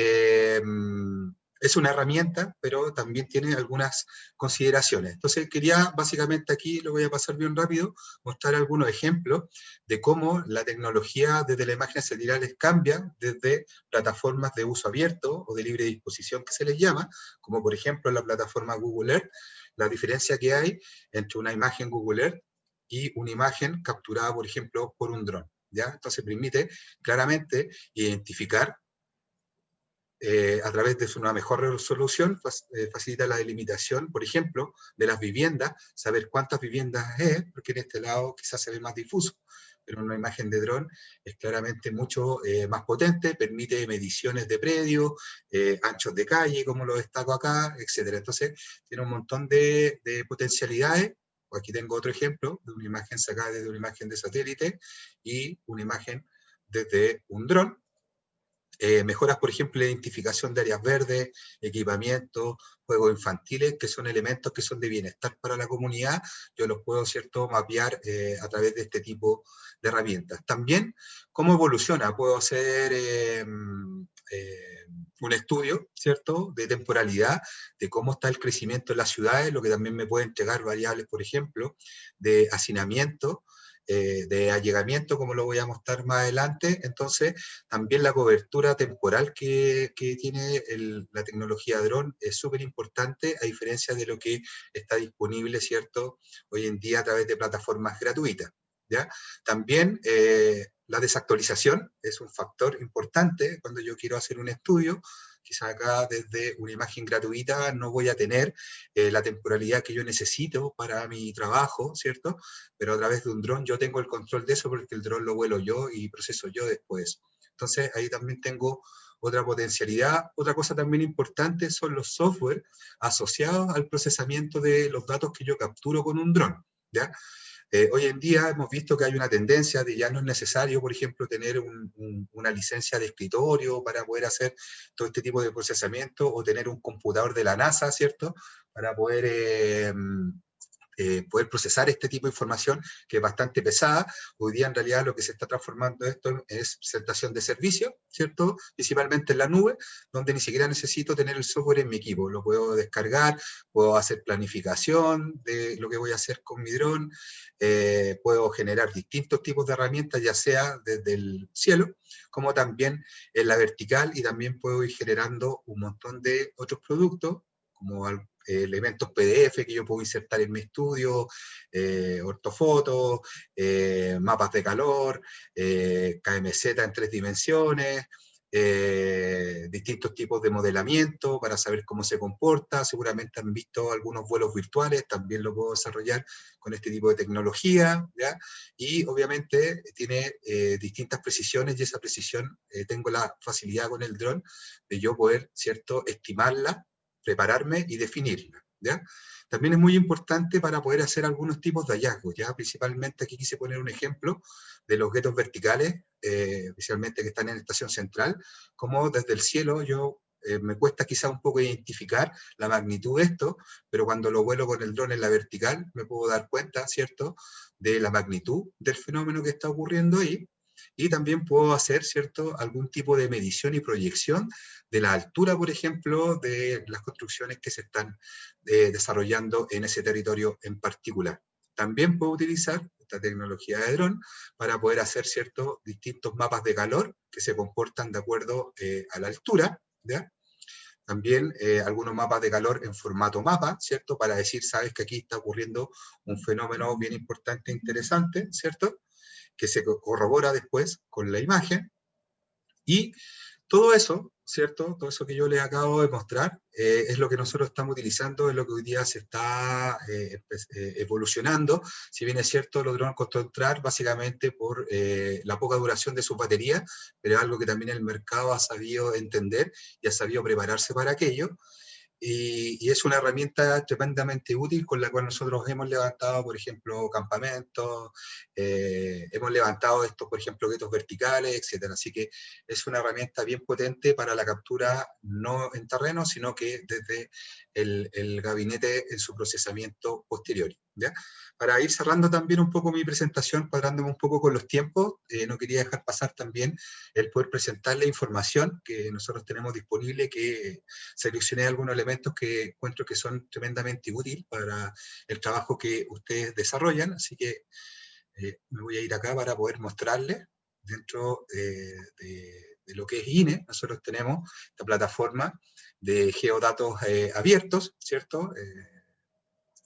es una herramienta, pero también tiene algunas consideraciones. Entonces quería, básicamente aquí, lo voy a pasar bien rápido, mostrar algunos ejemplos de cómo la tecnología desde las imágenes satelitales cambia desde plataformas de uso abierto o de libre disposición que se les llama, como por ejemplo la plataforma Google Earth, la diferencia que hay entre una imagen Google Earth y una imagen capturada, por ejemplo, por un dron, ¿ya? Entonces permite claramente identificar a través de una mejor resolución, facilita la delimitación, por ejemplo, de las viviendas, saber cuántas viviendas es, porque en este lado quizás se ve más difuso, pero una imagen de dron es claramente mucho más potente, permite mediciones de predios, anchos de calle, como lo destaco acá, etc. Entonces, tiene un montón de potencialidades. Aquí tengo otro ejemplo de una imagen sacada desde una imagen de satélite y una imagen desde un dron. Mejoras, por ejemplo, la identificación de áreas verdes, equipamiento, juegos infantiles, que son elementos que son de bienestar para la comunidad. Yo los puedo, ¿cierto?, mapear a través de este tipo de herramientas. También, ¿cómo evoluciona? Puedo hacer un estudio, ¿cierto?, de temporalidad, de cómo está el crecimiento en las ciudades, lo que también me puede entregar variables, por ejemplo, de hacinamiento, de allegamiento, como lo voy a mostrar más adelante. Entonces, también la cobertura temporal que tiene la tecnología dron es súper importante, a diferencia de lo que está disponible, ¿cierto?, hoy en día a través de plataformas gratuitas, ¿ya? También la desactualización es un factor importante cuando yo quiero hacer un estudio. Quizás acá desde una imagen gratuita no voy a tener la temporalidad que yo necesito para mi trabajo, ¿cierto? Pero a través de un dron yo tengo el control de eso porque el dron lo vuelo yo y proceso yo después. Entonces ahí también tengo otra potencialidad. Otra cosa también importante son los software asociados al procesamiento de los datos que yo capturo con un dron, ¿ya? Hoy en día hemos visto que hay una tendencia de ya no es necesario, por ejemplo, tener una licencia de escritorio para poder hacer todo este tipo de procesamiento, o tener un computador de la NASA, ¿cierto?, para poder procesar este tipo de información que es bastante pesada. Hoy día en realidad lo que se está transformando esto es presentación de servicios, ¿cierto?, principalmente en la nube, donde ni siquiera necesito tener el software en mi equipo, lo puedo descargar, puedo hacer planificación de lo que voy a hacer con mi dron, puedo generar distintos tipos de herramientas, ya sea desde el cielo, como también en la vertical, y también puedo ir generando un montón de otros productos, como elementos PDF que yo puedo insertar en mi estudio, ortofotos, mapas de calor, KMZ en 3 dimensiones, distintos tipos de modelamiento para saber cómo se comporta. Seguramente han visto algunos vuelos virtuales, también lo puedo desarrollar con este tipo de tecnología, ¿ya? Y obviamente tiene distintas precisiones, y esa precisión tengo la facilidad con el dron de yo poder, ¿cierto?, estimarla, prepararme y definirla, ¿ya? También es muy importante para poder hacer algunos tipos de hallazgos, ¿ya? Principalmente aquí quise poner un ejemplo de los guetos verticales, especialmente que están en la estación central, como desde el cielo me cuesta quizá un poco identificar la magnitud de esto, pero cuando lo vuelo con el dron en la vertical me puedo dar cuenta, ¿cierto?, de la magnitud del fenómeno que está ocurriendo ahí. Y también puedo hacer, ¿cierto?, algún tipo de medición y proyección de la altura, por ejemplo, de las construcciones que se están desarrollando en ese territorio en particular. También puedo utilizar esta tecnología de dron para poder hacer, ¿cierto?, distintos mapas de calor que se comportan de acuerdo a la altura, ¿ya? También algunos mapas de calor en formato mapa, ¿cierto?, para decir, sabes que aquí está ocurriendo un fenómeno bien importante e interesante, ¿cierto?, que se corrobora después con la imagen. Y todo eso, ¿cierto?, todo eso que yo les acabo de mostrar, es lo que nosotros estamos utilizando, es lo que hoy día se está evolucionando. Si bien es cierto, los drones costó entrar básicamente por la poca duración de sus baterías, pero es algo que también el mercado ha sabido entender y ha sabido prepararse para aquello. Y es una herramienta tremendamente útil con la cual nosotros hemos levantado, por ejemplo, campamentos, hemos levantado estos, por ejemplo, guetos verticales, etcétera. Así que es una herramienta bien potente para la captura, no en terreno, sino que desde el gabinete en su procesamiento posterior, ¿ya? Para ir cerrando también un poco mi presentación, cuadrándome un poco con los tiempos, no quería dejar pasar también el poder presentar la información que nosotros tenemos disponible, que seleccioné algunos elementos que encuentro que son tremendamente útiles para el trabajo que ustedes desarrollan, así que me voy a ir acá para poder mostrarles dentro de lo que es INE. Nosotros tenemos esta plataforma de geodatos abiertos, ¿cierto?,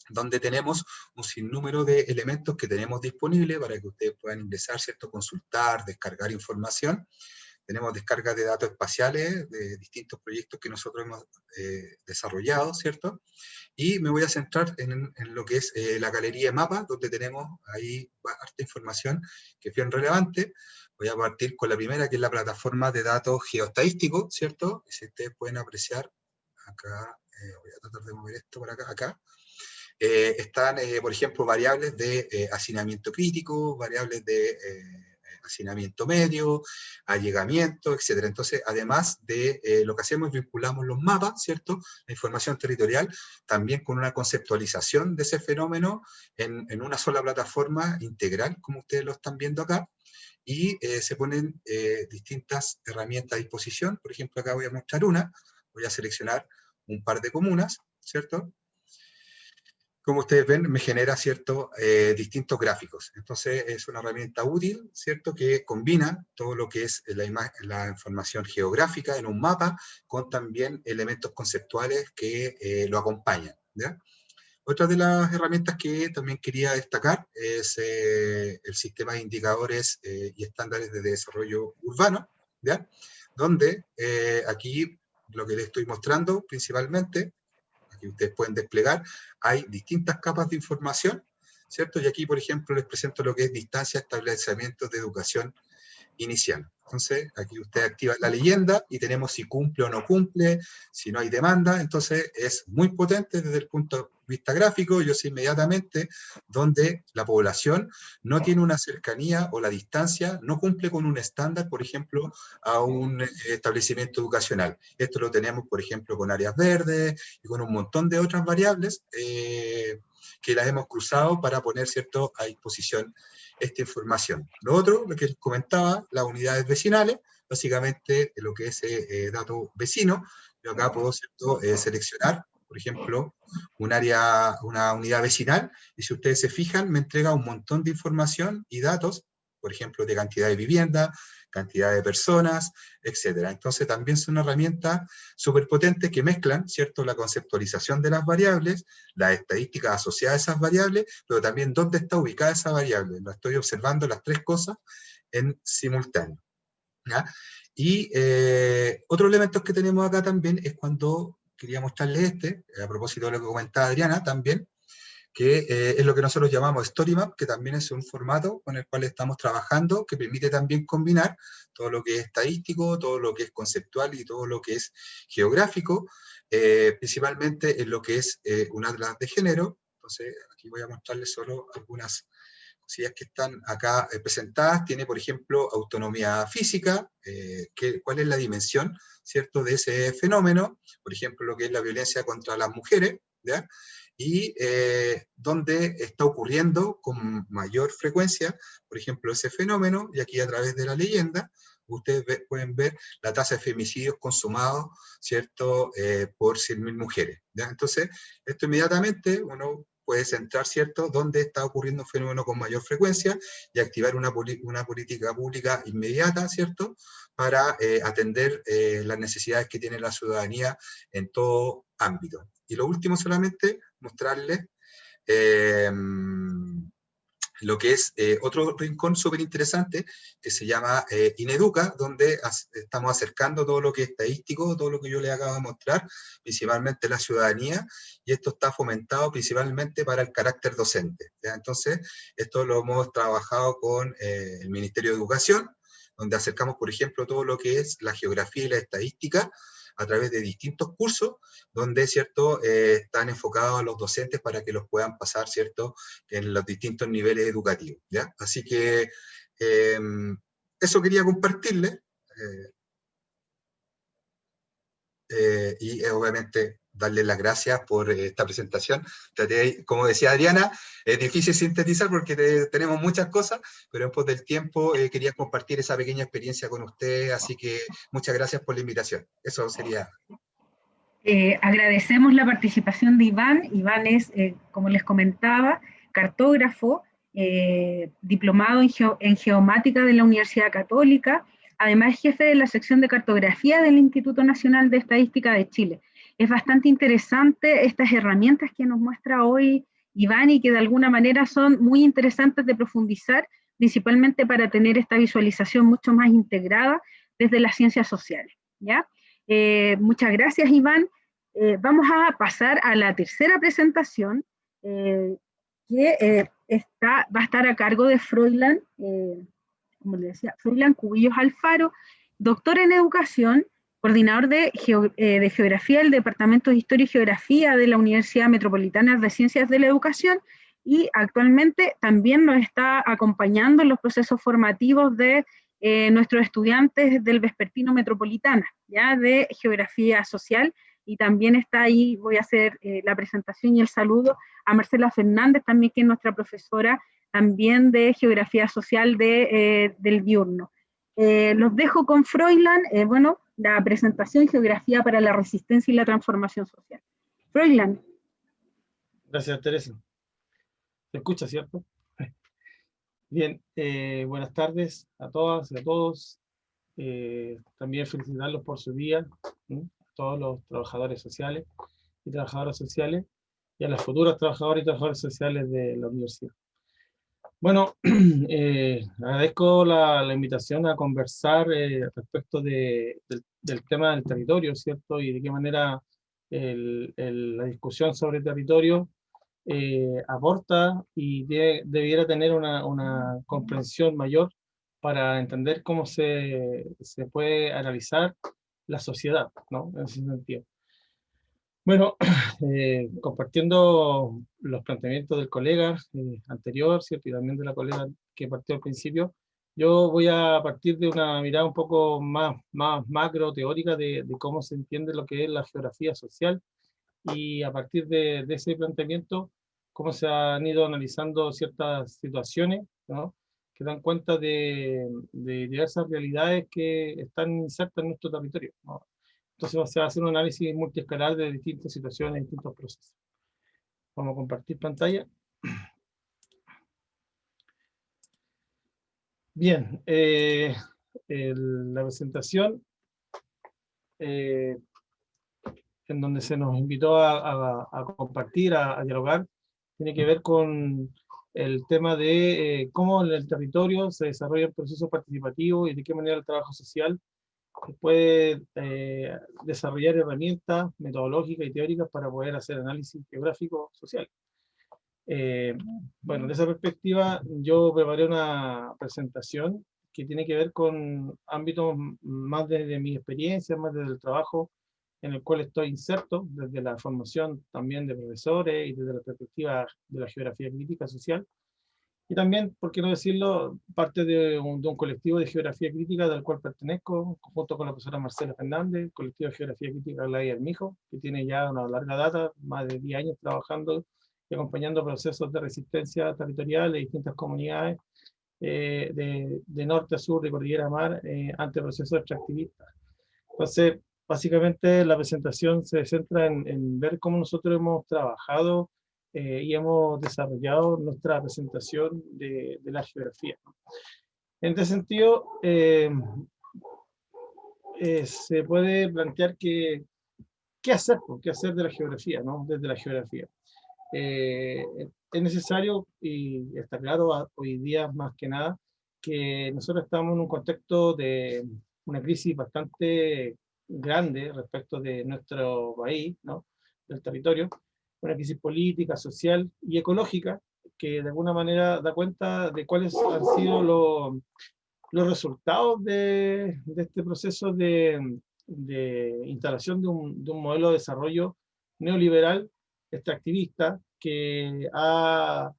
donde tenemos un sinnúmero de elementos que tenemos disponibles para que ustedes puedan ingresar, ¿cierto?, consultar, descargar información. Tenemos descargas de datos espaciales de distintos proyectos que nosotros hemos desarrollado, ¿cierto? Y me voy a centrar en lo que es la galería de mapas, donde tenemos ahí harta información que es bien relevante. Voy a partir con la primera, que es la plataforma de datos geoestadísticos, ¿cierto? Si ustedes pueden apreciar, acá, voy a tratar de mover esto por acá. Están, por ejemplo, variables de hacinamiento crítico, variables de hacinamiento medio, allegamiento, etc. Entonces, además de lo que hacemos, vinculamos los mapas, ¿cierto? La información territorial, también con una conceptualización de ese fenómeno en una sola plataforma integral, como ustedes lo están viendo acá, y se ponen distintas herramientas a disposición. Por ejemplo, acá voy a mostrar una, voy a seleccionar un par de comunas, ¿cierto? Como ustedes ven, me genera, ¿cierto?, distintos gráficos. Entonces, es una herramienta útil, ¿cierto?, que combina todo lo que es la información geográfica en un mapa con también elementos conceptuales que lo acompañan, ¿ya? Otra de las herramientas que también quería destacar es el sistema de indicadores y estándares de desarrollo urbano, ¿ya? Donde aquí lo que les estoy mostrando principalmente, aquí ustedes pueden desplegar, hay distintas capas de información, ¿cierto? Y aquí, por ejemplo, les presento lo que es distancia, establecimientos de educación inicial. Entonces, aquí usted activa la leyenda y tenemos si cumple o no cumple, si no hay demanda. Entonces, es muy potente desde el punto de vista gráfico. Yo sé inmediatamente donde la población no tiene una cercanía o la distancia no cumple con un estándar, por ejemplo, a un establecimiento educacional. Esto lo tenemos, por ejemplo, con áreas verdes y con un montón de otras variables que las hemos cruzado para poner, ¿cierto?, a disposición esta información. Lo otro, lo que les comentaba, las unidades vecinales, básicamente lo que es dato vecino. Yo acá puedo, ¿cierto?, seleccionar, por ejemplo, una unidad vecinal, y si ustedes se fijan, me entrega un montón de información y datos, por ejemplo, de cantidad de vivienda, cantidad de personas, etcétera. Entonces también son herramientas súper potentes que mezclan, ¿cierto?, la conceptualización de las variables, las estadísticas asociadas a esas variables, pero también dónde está ubicada esa variable. Lo estoy observando las tres cosas en simultáneo, ¿ya? Y otro elemento que tenemos acá también es cuando quería mostrarles a propósito de lo que comentaba Adriana también, que es lo que nosotros llamamos StoryMap, que también es un formato con el cual estamos trabajando, que permite también combinar todo lo que es estadístico, todo lo que es conceptual y todo lo que es geográfico, principalmente en lo que es un atlas de género. Entonces, aquí voy a mostrarles solo algunas cosillas que están acá presentadas. Tiene, por ejemplo, autonomía física, cuál es la dimensión, ¿cierto?, de ese fenómeno, por ejemplo, lo que es la violencia contra las mujeres, ¿ya?, y dónde está ocurriendo con mayor frecuencia, por ejemplo, ese fenómeno, y aquí a través de la leyenda, ustedes pueden ver la tasa de femicidios consumados, ¿cierto?, por 100.000 mujeres, ¿ya? Entonces, esto inmediatamente uno puede centrar, ¿cierto?, dónde está ocurriendo un fenómeno con mayor frecuencia y activar una política pública inmediata, ¿cierto?, para atender las necesidades que tiene la ciudadanía en todo ámbito. Y lo último solamente, mostrarles lo que es otro rincón súper interesante que se llama Ineduca, donde estamos acercando todo lo que es estadístico, todo lo que yo les acabo de mostrar, principalmente la ciudadanía, y esto está fomentado principalmente para el carácter docente, ¿ya? Entonces, esto lo hemos trabajado con el Ministerio de Educación, donde acercamos, por ejemplo, todo lo que es la geografía y la estadística, a través de distintos cursos, donde, ¿cierto?, están enfocados a los docentes para que los puedan pasar, ¿cierto?, en los distintos niveles educativos, ¿ya? Así que eso quería compartirles, y obviamente darles las gracias por esta presentación. Como decía Adriana, es difícil sintetizar porque tenemos muchas cosas, pero en pos del tiempo quería compartir esa pequeña experiencia con ustedes, así que muchas gracias por la invitación. Eso sería. Agradecemos la participación de Iván. Iván es, como les comentaba, cartógrafo, diplomado en geomática de la Universidad Católica, además es jefe de la sección de cartografía del Instituto Nacional de Estadística de Chile. Es bastante interesante estas herramientas que nos muestra hoy Iván y que de alguna manera son muy interesantes de profundizar, principalmente para tener esta visualización mucho más integrada desde las ciencias sociales, ¿ya? Muchas gracias, Iván. Vamos a pasar a la tercera presentación, que va a estar a cargo de Froilán, como le decía, Froilán Cubillos Alfaro, doctor en educación, coordinador de Geografía del Departamento de Historia y Geografía de la Universidad Metropolitana de Ciencias de la Educación y actualmente también nos está acompañando en los procesos formativos de nuestros estudiantes del Vespertino Metropolitana, ya de Geografía Social, y también está ahí, voy a hacer la presentación y el saludo a Marcela Fernández, también que es nuestra profesora también de Geografía Social del diurno. Los dejo con Froilán, bueno, la presentación Geografía para la Resistencia y la Transformación Social. Froilán. Gracias, Teresa. ¿Se escucha, cierto? Bien, buenas tardes a todas y a todos. También felicitarlos por su día, ¿sí? Todos los trabajadores sociales y trabajadoras sociales, y a las futuras trabajadoras y trabajadores sociales de la universidad. Bueno, agradezco la invitación a conversar respecto del tema del territorio, ¿cierto? Y de qué manera la discusión sobre territorio aporta y debiera tener una comprensión mayor para entender cómo se puede analizar la sociedad, ¿no? En ese sentido. Bueno, compartiendo los planteamientos del colega anterior, ¿cierto? Y también de la colega que partió al principio, yo voy a partir de una mirada un poco más macro, teórica, de cómo se entiende lo que es la geografía social, y a partir de ese planteamiento, cómo se han ido analizando ciertas situaciones, ¿no? Que dan cuenta de diversas realidades que están insertas en nuestro territorio, ¿no? Entonces se va a hacer un análisis multiescalar de distintas situaciones, distintos procesos. Vamos a compartir pantalla. Bien, la presentación en donde se nos invitó a compartir, a dialogar, tiene que ver con el tema de cómo en el territorio se desarrolla el proceso participativo y de qué manera el trabajo social puede desarrollar herramientas metodológicas y teóricas para poder hacer análisis geográfico social. Bueno, de esa perspectiva yo preparé una presentación que tiene que ver con ámbitos más desde mi experiencia, más desde el trabajo en el cual estoy inserto, desde la formación también de profesores y desde la perspectiva de la geografía crítica social. Y también, por qué no decirlo, parte de un colectivo de geografía crítica del cual pertenezco, junto con la profesora Marcela Fernández, el colectivo de geografía crítica Gladys Armijo, que tiene ya una larga data, más de 10 años trabajando y acompañando procesos de resistencia territorial de distintas comunidades, de norte a sur, de cordillera a mar, ante procesos extractivistas. Entonces, básicamente la presentación se centra en ver cómo nosotros hemos trabajado y hemos desarrollado nuestra presentación de la geografía. En este sentido, se puede plantear qué hacer de la geografía, ¿no? Desde la geografía. Es necesario, y está claro hoy día más que nada, que nosotros estamos en un contexto de una crisis bastante grande respecto de nuestro país, ¿no? Del territorio, una crisis política, social y ecológica, que de alguna manera da cuenta de cuáles han sido los resultados de este proceso de instalación de un modelo de desarrollo neoliberal, extractivista, que ha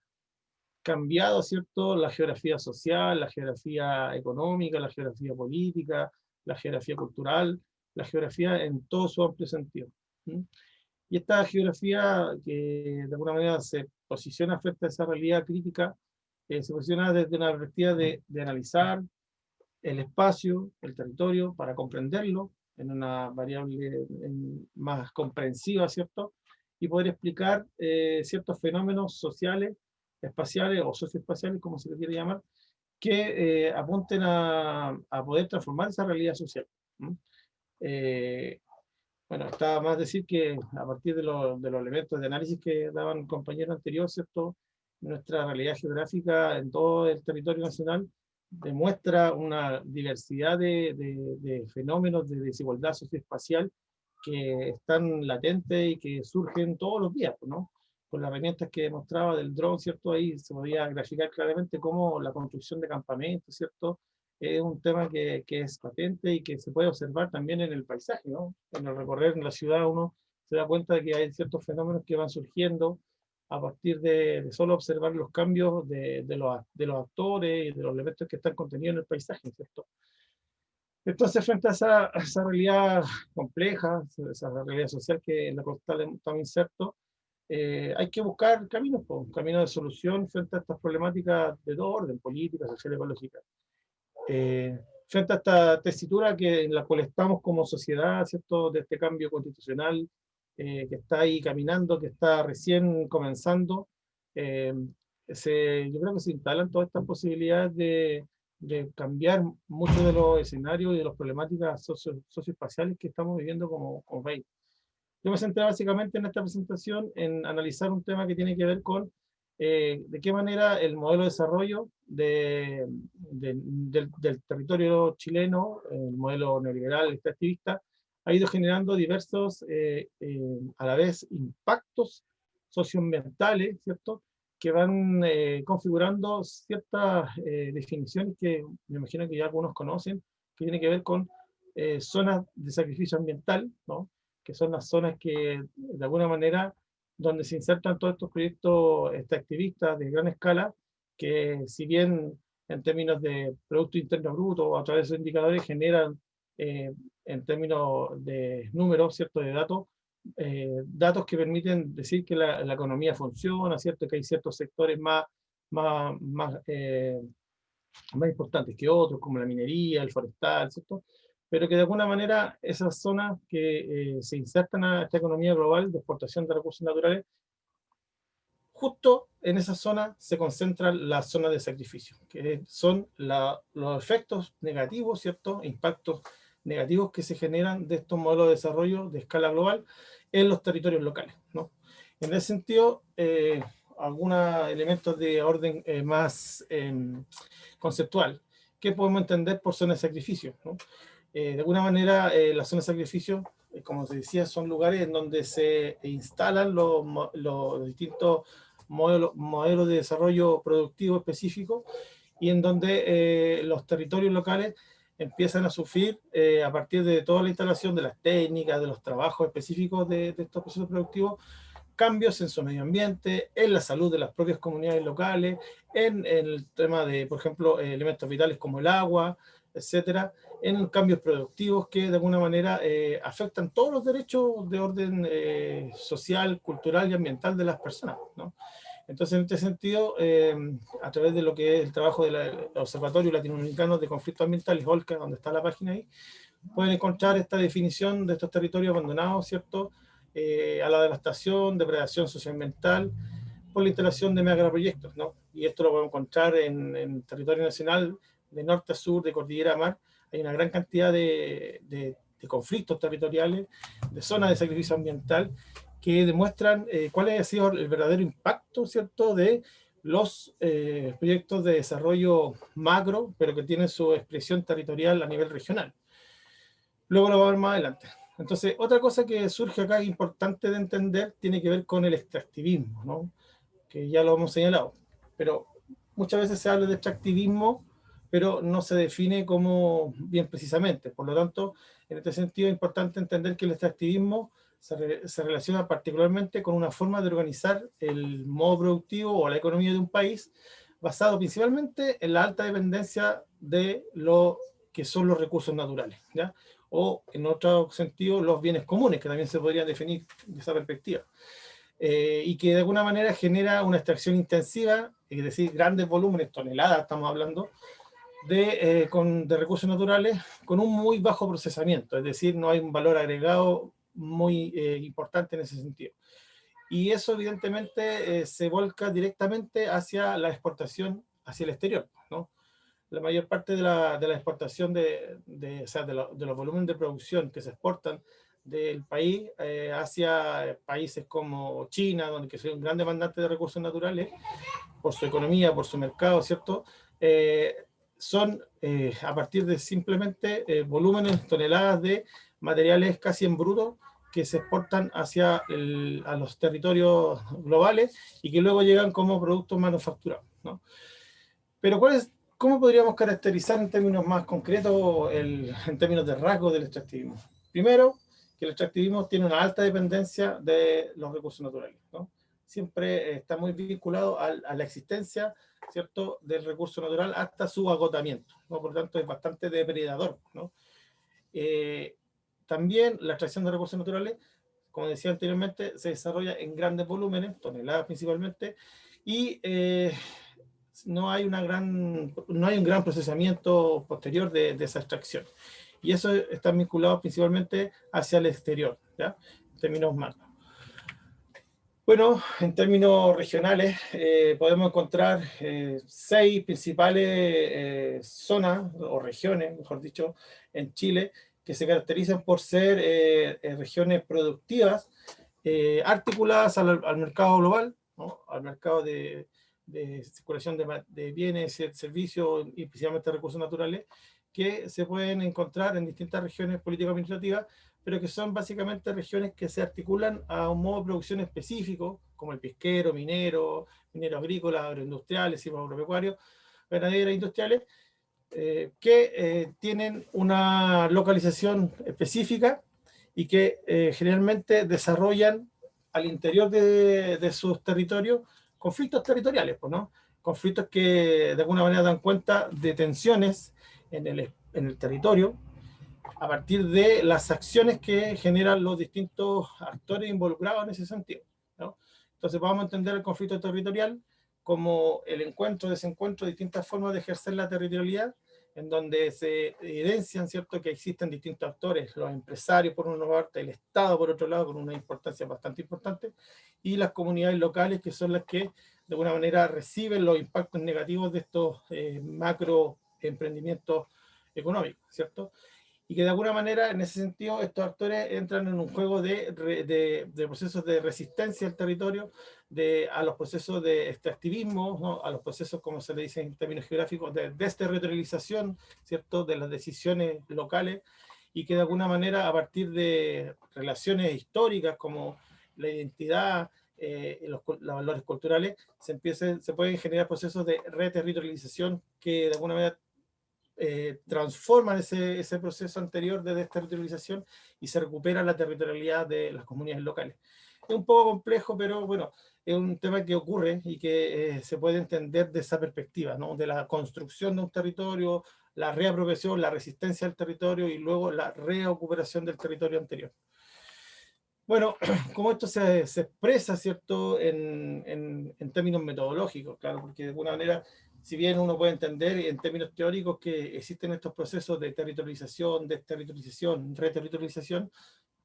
cambiado, ¿cierto?, la geografía social, la geografía económica, la geografía política, la geografía cultural, la geografía en todo su amplio sentido. Y esta geografía, que de alguna manera se posiciona frente a esa realidad crítica, se posiciona desde una perspectiva de analizar el espacio, el territorio, para comprenderlo en una variable más comprensiva, ¿cierto? Y poder explicar ciertos fenómenos sociales, espaciales o socioespaciales, como se le quiere llamar, que apunten a poder transformar esa realidad social. Bueno, está más decir que a partir de los elementos de análisis que daban el compañero anterior, ¿cierto? Nuestra realidad geográfica en todo el territorio nacional demuestra una diversidad de fenómenos de desigualdad socioespacial que están latentes y que surgen todos los días, ¿no? Con las herramientas que mostraba del dron, ¿cierto? Ahí se podía graficar claramente cómo la construcción de campamentos, ¿cierto? Es un tema que es patente y que se puede observar también en el paisaje, ¿no? En el recorrer en la ciudad uno se da cuenta de que hay ciertos fenómenos que van surgiendo a partir de solo observar los cambios de los actores y de los elementos que están contenidos en el paisaje, ¿cierto? Entonces, frente a esa realidad compleja, esa realidad social en la cual estamos insertos, hay que buscar caminos, caminos de solución frente a estas problemáticas de todo orden, política, social, ecológica. Frente a esta tesitura en la cual estamos como sociedad, ¿cierto?, de este cambio constitucional que está ahí caminando, que está recién comenzando, yo creo que se instalan todas estas posibilidades de cambiar muchos de los escenarios y de las problemáticas socioespaciales que estamos viviendo como país. Yo me centré básicamente en esta presentación en analizar un tema que tiene que ver con de qué manera el modelo de desarrollo del territorio chileno, el modelo neoliberal extractivista, ha ido generando diversos, a la vez, impactos socioambientales, ¿cierto?, que van configurando ciertas definiciones que me imagino que ya algunos conocen, que tienen que ver con zonas de sacrificio ambiental, ¿no?, que son las zonas que, de alguna manera, donde se insertan todos estos proyectos extractivistas de gran escala, que si bien en términos de Producto Interno Bruto o a través de indicadores generan en términos de números, ¿cierto?, de datos, datos que permiten decir que la economía funciona, ¿cierto?, que hay ciertos sectores más importantes que otros, como la minería, el forestal, ¿cierto?, pero que de alguna manera esas zonas que se insertan a esta economía global de exportación de recursos naturales, justo en esa zona se concentran las zonas de sacrificio, que son los efectos negativos, ¿cierto?, impactos negativos que se generan de estos modelos de desarrollo de escala global en los territorios locales, ¿no? En ese sentido, algunos elementos de orden más conceptual, ¿qué podemos entender por zona de sacrificio, ¿no? De alguna manera, las zonas de sacrificio, como se decía, son lugares en donde se instalan los distintos modelos de desarrollo productivo específico y en donde los territorios locales empiezan a sufrir, a partir de toda la instalación de las técnicas, de los trabajos específicos de estos procesos productivos, cambios en su medio ambiente, en la salud de las propias comunidades locales, en el tema de, por ejemplo, elementos vitales como el agua, etcétera, en cambios productivos que de alguna manera afectan todos los derechos de orden social, cultural y ambiental de las personas, ¿no? Entonces, en este sentido, a través de lo que es el trabajo del Observatorio Latinoamericano de Conflictos Ambientales, OLCA, donde está la página ahí, pueden encontrar esta definición de estos territorios abandonados, ¿cierto?, a la devastación, depredación socioambiental, por la instalación de megaproyectos, ¿no? Y esto lo podemos encontrar en territorio nacional, de norte a sur, de cordillera a mar. Hay una gran cantidad de conflictos territoriales, de zonas de sacrificio ambiental, que demuestran cuál ha sido el verdadero impacto, ¿cierto?, de los proyectos de desarrollo macro, pero que tienen su expresión territorial a nivel regional. Luego lo vamos a ver más adelante. Entonces, otra cosa que surge acá importante de entender tiene que ver con el extractivismo, ¿no?, que ya lo hemos señalado. Pero muchas veces se habla de extractivismo, pero no se define como bien precisamente. Por lo tanto, en este sentido es importante entender que el extractivismo se relaciona particularmente con una forma de organizar el modo productivo o la economía de un país basado principalmente en la alta dependencia de lo que son los recursos naturales, ¿ya?, o en otro sentido los bienes comunes, que también se podrían definir de esa perspectiva, y que de alguna manera genera una extracción intensiva, es decir, grandes volúmenes, toneladas estamos hablando, de recursos naturales con un muy bajo procesamiento, es decir, no hay un valor agregado muy importante en ese sentido. Y eso evidentemente se volca directamente hacia la exportación, hacia el exterior, ¿no? La mayor parte de la exportación o sea, de los volúmenes de producción que se exportan del país hacia países como China, donde que es un gran demandante de recursos naturales, por su economía, por su mercado, ¿cierto?, son a partir de simplemente volúmenes, toneladas de materiales casi en bruto que se exportan hacia a los territorios globales y que luego llegan como productos manufacturados, ¿no? Pero ¿cómo podríamos caracterizar en términos más concretos, en términos de rasgos del extractivismo? Primero, que el extractivismo tiene una alta dependencia de los recursos naturales, ¿no? siempre está muy vinculado a la existencia, ¿cierto?, del recurso natural hasta su agotamiento, ¿no? Por lo tanto, es bastante depredador, ¿no? También la extracción de recursos naturales, como decía anteriormente, se desarrolla en grandes volúmenes, toneladas principalmente, y no hay un gran procesamiento posterior de esa extracción. Y eso está vinculado principalmente hacia el exterior, ¿ya? En términos macro. Bueno, en términos regionales, podemos encontrar 6 principales zonas, o regiones, mejor dicho, en Chile, que se caracterizan por ser regiones productivas, articuladas al mercado global, ¿no? Al mercado de circulación de bienes, servicios y principalmente recursos naturales, que se pueden encontrar en distintas regiones político-administrativas, pero que son básicamente regiones que se articulan a un modo de producción específico, como el pesquero, minero agrícola, agroindustriales, agropecuarios, ganaderas industriales, que tienen una localización específica y que generalmente desarrollan al interior de sus territorios conflictos territoriales, pues, ¿no? Conflictos que de alguna manera dan cuenta de tensiones en el territorio a partir de las acciones que generan los distintos actores involucrados en ese sentido, ¿no? Entonces vamos a entender el conflicto territorial como el encuentro, desencuentro de distintas formas de ejercer la territorialidad, en donde se evidencian, ¿cierto?, que existen distintos actores, los empresarios por una parte, el Estado por otro lado, con una importancia bastante importante, y las comunidades locales, que son las que de alguna manera reciben los impactos negativos de estos macro emprendimientos económicos, ¿cierto? Y que de alguna manera, en ese sentido, estos actores entran en un juego de procesos de resistencia al territorio, a los procesos de extractivismo, ¿no? A los procesos, como se le dice en términos geográficos, de desterritorialización, ¿cierto?, de las decisiones locales, y que de alguna manera, a partir de relaciones históricas como la identidad, los valores culturales, se pueden generar procesos de reterritorialización que de alguna manera transforman ese proceso anterior de desterritorialización y se recupera la territorialidad de las comunidades locales. Es un poco complejo, pero bueno, es un tema que ocurre y que se puede entender de esa perspectiva, ¿no? De la construcción de un territorio, la reapropiación, la resistencia al territorio y luego la reocuperación del territorio anterior. Bueno, cómo esto se expresa, ¿cierto?, en términos metodológicos, claro, porque de alguna manera, si bien uno puede entender en términos teóricos que existen estos procesos de territorialización, desterritorialización, reterritorialización,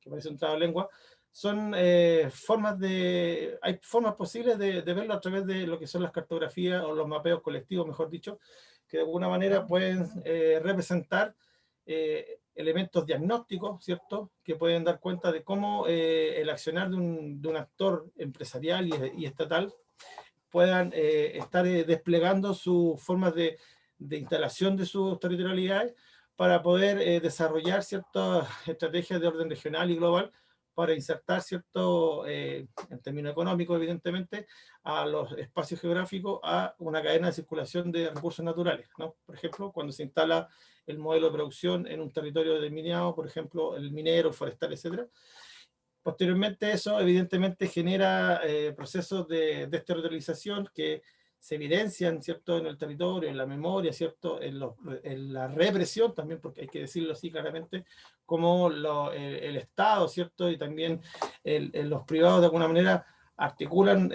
que parece un trabalengua, son hay formas posibles de verlo a través de lo que son las cartografías o los mapeos colectivos, mejor dicho, que de alguna manera pueden representar elementos diagnósticos, ¿cierto?, que pueden dar cuenta de cómo el accionar de un actor empresarial y estatal puedan estar desplegando sus formas de instalación de sus territorialidades para poder desarrollar ciertas estrategias de orden regional y global para insertar, ¿cierto?, en términos económicos, evidentemente, a los espacios geográficos, a una cadena de circulación de recursos naturales, ¿no? Por ejemplo, cuando se instala el modelo de producción en un territorio delimitado, por ejemplo, el minero, el forestal, etc. Posteriormente eso evidentemente genera procesos de desterritorialización que se evidencian, ¿cierto?, en el territorio, en la memoria, ¿cierto?, en la represión también, porque hay que decirlo así claramente, como el Estado, ¿cierto?, y también los privados de alguna manera articulan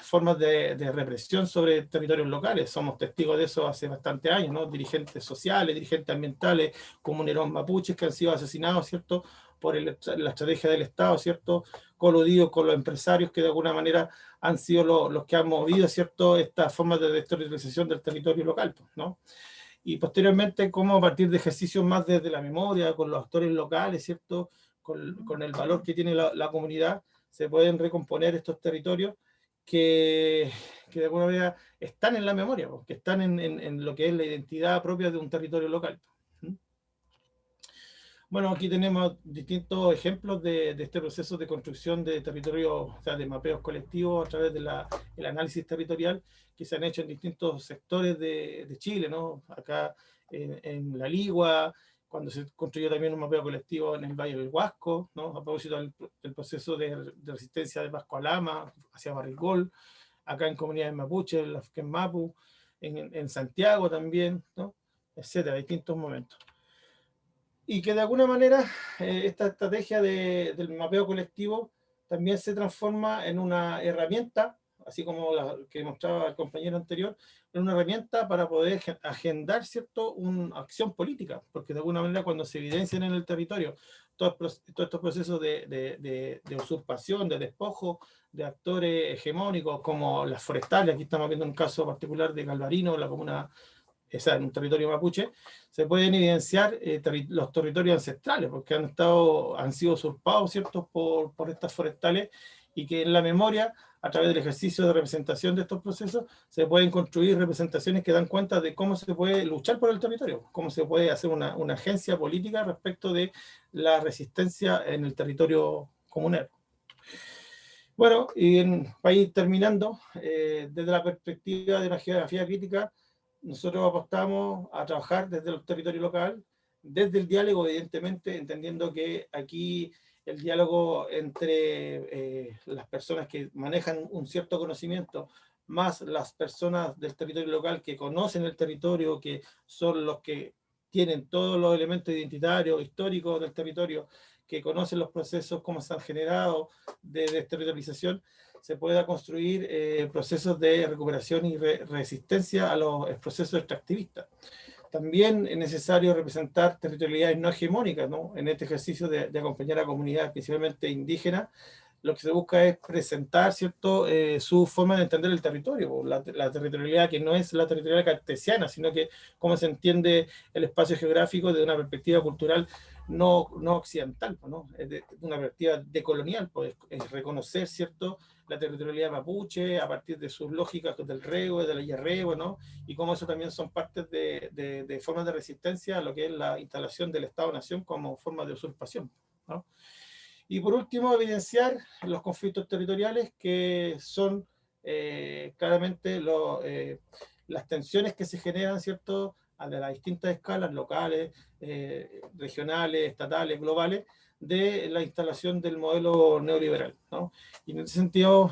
formas de represión sobre territorios locales. Somos testigos de eso hace bastante años, ¿no? Dirigentes sociales, dirigentes ambientales, comuneros mapuches que han sido asesinados, ¿cierto?, por la estrategia del Estado, ¿cierto?, coludidos con los empresarios que de alguna manera han sido los que han movido, ¿cierto?, estas formas de desterritorialización del territorio local, ¿no? Y posteriormente, como a partir de ejercicios más desde la memoria, con los actores locales, ¿cierto?, con el valor que tiene la comunidad, se pueden recomponer estos territorios que de alguna manera están en la memoria, que están en lo que es la identidad propia de un territorio local. Bueno, aquí tenemos distintos ejemplos de este proceso de construcción de territorios, o sea, de mapeos colectivos a través del análisis territorial que se han hecho en distintos sectores de Chile, ¿no? Acá en La Ligua, cuando se construyó también un mapeo colectivo en el Valle del Huasco, ¿no? A propósito del proceso de resistencia del Vasco Alama hacia Barrigol, acá en comunidades mapuche, en la Mapu, en Santiago también, ¿no? Etcétera, distintos momentos. Y que de alguna manera esta estrategia del mapeo colectivo también se transforma en una herramienta, así como la que mostraba el compañero anterior, en una herramienta para poder agendar, ¿cierto?, una acción política, porque de alguna manera cuando se evidencian en el territorio todos estos procesos de usurpación, de despojo de actores hegemónicos como las forestales, aquí estamos viendo un caso particular de Galvarino, la comuna, en un territorio mapuche, se pueden evidenciar los territorios ancestrales, porque han sido usurpados, ¿cierto?, por estas forestales, y que en la memoria, a través del ejercicio de representación de estos procesos, se pueden construir representaciones que dan cuenta de cómo se puede luchar por el territorio, cómo se puede hacer una agencia política respecto de la resistencia en el territorio comunal. Bueno, y para ir terminando, desde la perspectiva de la geografía crítica, nosotros apostamos a trabajar desde el territorio local, desde el diálogo, evidentemente, entendiendo que aquí el diálogo entre las personas que manejan un cierto conocimiento, más las personas del territorio local que conocen el territorio, que son los que tienen todos los elementos identitarios, históricos del territorio, que conocen los procesos, cómo se han generado de desterritorialización, se pueda construir procesos de recuperación y resistencia a los procesos extractivistas. También es necesario representar territorialidades no hegemónicas, ¿no? En este ejercicio de acompañar a comunidades principalmente indígenas, lo que se busca es presentar, ¿cierto?, su forma de entender el territorio, la territorialidad que no es la territorialidad cartesiana, sino que cómo se entiende el espacio geográfico desde una perspectiva cultural no occidental, ¿no? De una perspectiva decolonial, pues, es reconocer, ¿cierto?, la territorialidad mapuche a partir de sus lógicas del rego, de la yerrego, ¿no? Y cómo eso también son partes de formas de resistencia a lo que es la instalación del Estado-Nación como forma de usurpación, ¿no? Y por último, evidenciar los conflictos territoriales que son claramente las tensiones que se generan, ¿cierto?, de las distintas escalas locales, regionales, estatales, globales, de la instalación del modelo neoliberal, ¿no? Y en ese sentido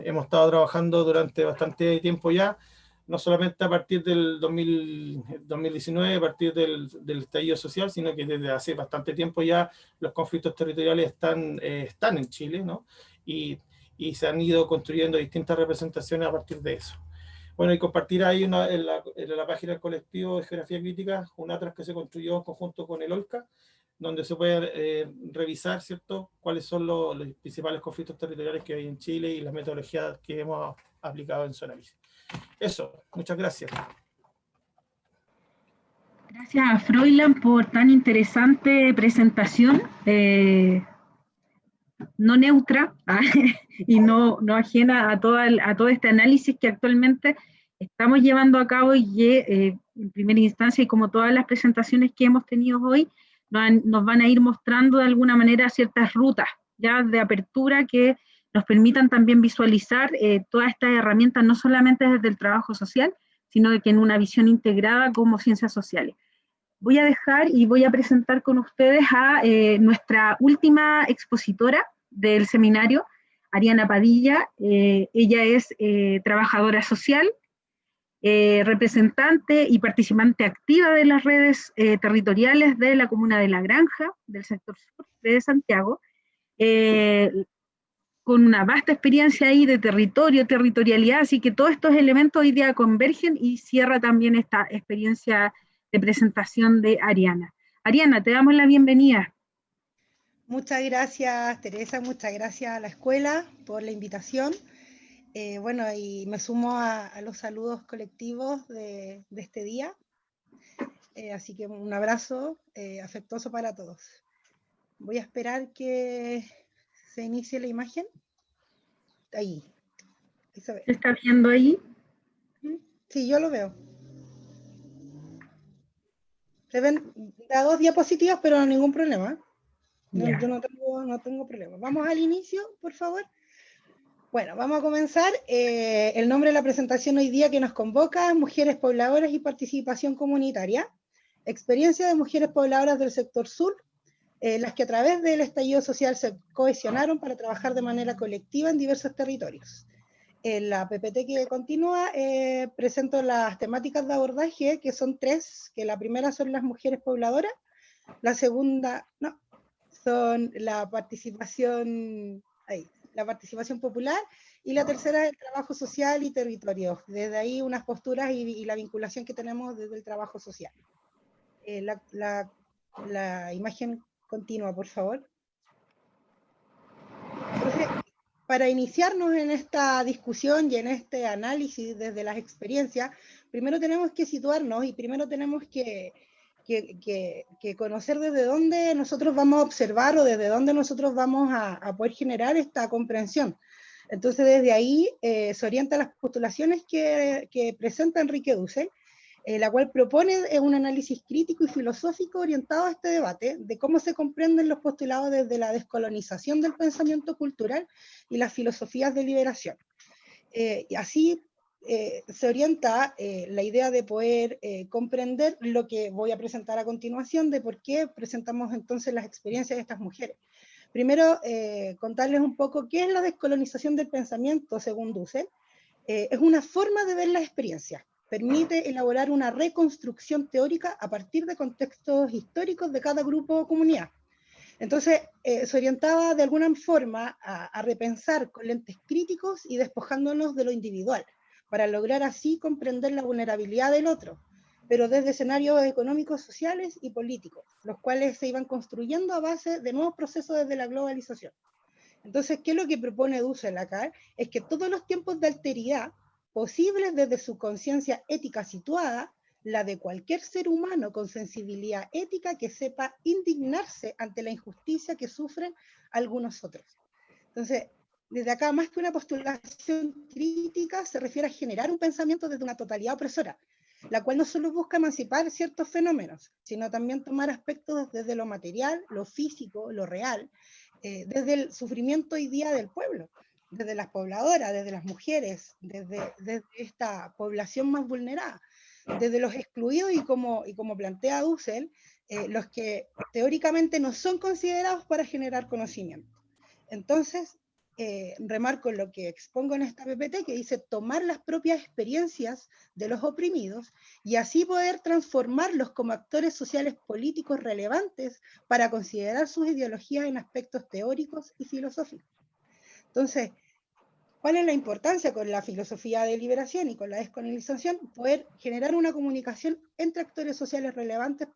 hemos estado trabajando durante bastante tiempo ya, no solamente a partir del 2019, a partir del estallido social, sino que desde hace bastante tiempo ya los conflictos territoriales están en Chile, ¿no? Y se han ido construyendo distintas representaciones a partir de eso. Bueno, y compartir ahí en la página del colectivo de Geografía Crítica un atlas que se construyó en conjunto con el OLCA, donde se puede revisar, ¿cierto?, cuáles son los principales conflictos territoriales que hay en Chile y las metodologías que hemos aplicado en su análisis. Eso, muchas gracias. Gracias a Froilán por tan interesante presentación, no neutra y no ajena a todo este análisis que actualmente estamos llevando a cabo y que en primera instancia, y como todas las presentaciones que hemos tenido hoy, nos van a ir mostrando de alguna manera ciertas rutas ya de apertura que nos permitan también visualizar todas estas herramientas, no solamente desde el trabajo social, sino que en una visión integrada como ciencias sociales. Voy a dejar y voy a presentar con ustedes a nuestra última expositora del seminario, Ariana Padilla. Ella es trabajadora social, representante y participante activa de las redes territoriales de la comuna de La Granja, del sector sur de Santiago, con una vasta experiencia ahí de territorialidad, así que todos estos elementos hoy día convergen y cierra también esta experiencia de presentación de Ariana. Ariana, te damos la bienvenida. Muchas gracias, Teresa, muchas gracias a la escuela por la invitación. Bueno, y me sumo a los saludos colectivos de este día. Así que un abrazo afectuoso para todos. Voy a esperar que se inicie la imagen. Ahí. ¿Se está viendo ahí? Sí, yo lo veo. Se ven las 2 diapositivas, pero no ningún problema. Yo no tengo problema. Vamos al inicio, por favor. Bueno, vamos a comenzar. El nombre de la presentación hoy día que nos convoca es Mujeres Pobladoras y Participación Comunitaria. experiencia de mujeres pobladoras del sector sur, las que a través del estallido social se cohesionaron para trabajar de manera colectiva en diversos territorios. En la PPT que continúa, presento las temáticas de abordaje, que son 3, que la primera son las mujeres pobladoras, la segunda, no, son la participación popular, y la tercera es el trabajo social y territorio. Desde ahí unas posturas y la vinculación que tenemos desde el trabajo social. La imagen continua, por favor. Entonces, para iniciarnos en esta discusión y en este análisis desde las experiencias, primero tenemos que situarnos y primero tenemos que conocer desde dónde nosotros vamos a observar o desde dónde nosotros vamos a poder generar esta comprensión. Entonces, desde ahí se orientan las postulaciones que presenta Enrique Dussel, la cual propone un análisis crítico y filosófico orientado a este debate de cómo se comprenden los postulados desde la descolonización del pensamiento cultural y las filosofías de liberación. Y así se orienta la idea de poder comprender lo que voy a presentar a continuación, de por qué presentamos entonces las experiencias de estas mujeres. Primero, contarles un poco qué es la descolonización del pensamiento, según Dussel. Es una forma de ver las experiencias. Permite elaborar una reconstrucción teórica a partir de contextos históricos de cada grupo o comunidad. Entonces, se orientaba de alguna forma a repensar con lentes críticos y despojándonos de lo individual, para lograr así comprender la vulnerabilidad del otro, pero desde escenarios económicos, sociales y políticos, los cuales se iban construyendo a base de nuevos procesos desde la globalización. Entonces, ¿qué es lo que propone Dussel acá? Es que todos los tiempos de alteridad posibles desde su conciencia ética situada, la de cualquier ser humano con sensibilidad ética que sepa indignarse ante la injusticia que sufren algunos otros. Entonces, desde acá, más que una postulación crítica, se refiere a generar un pensamiento desde una totalidad opresora, la cual no solo busca emancipar ciertos fenómenos, sino también tomar aspectos desde lo material, lo físico, lo real, desde el sufrimiento hoy día del pueblo, desde las pobladoras, desde las mujeres, desde esta población más vulnerada, desde los excluidos y como plantea Dussel, los que teóricamente no son considerados para generar conocimiento. Entonces, remarco lo que expongo en esta PPT, que dice tomar las propias experiencias de los oprimidos y así poder transformarlos como actores sociales políticos relevantes para considerar sus ideologías en aspectos teóricos y filosóficos. Entonces, ¿cuál es la importancia con la filosofía de liberación y con la descolonización? Poder generar una comunicación entre actores sociales relevantes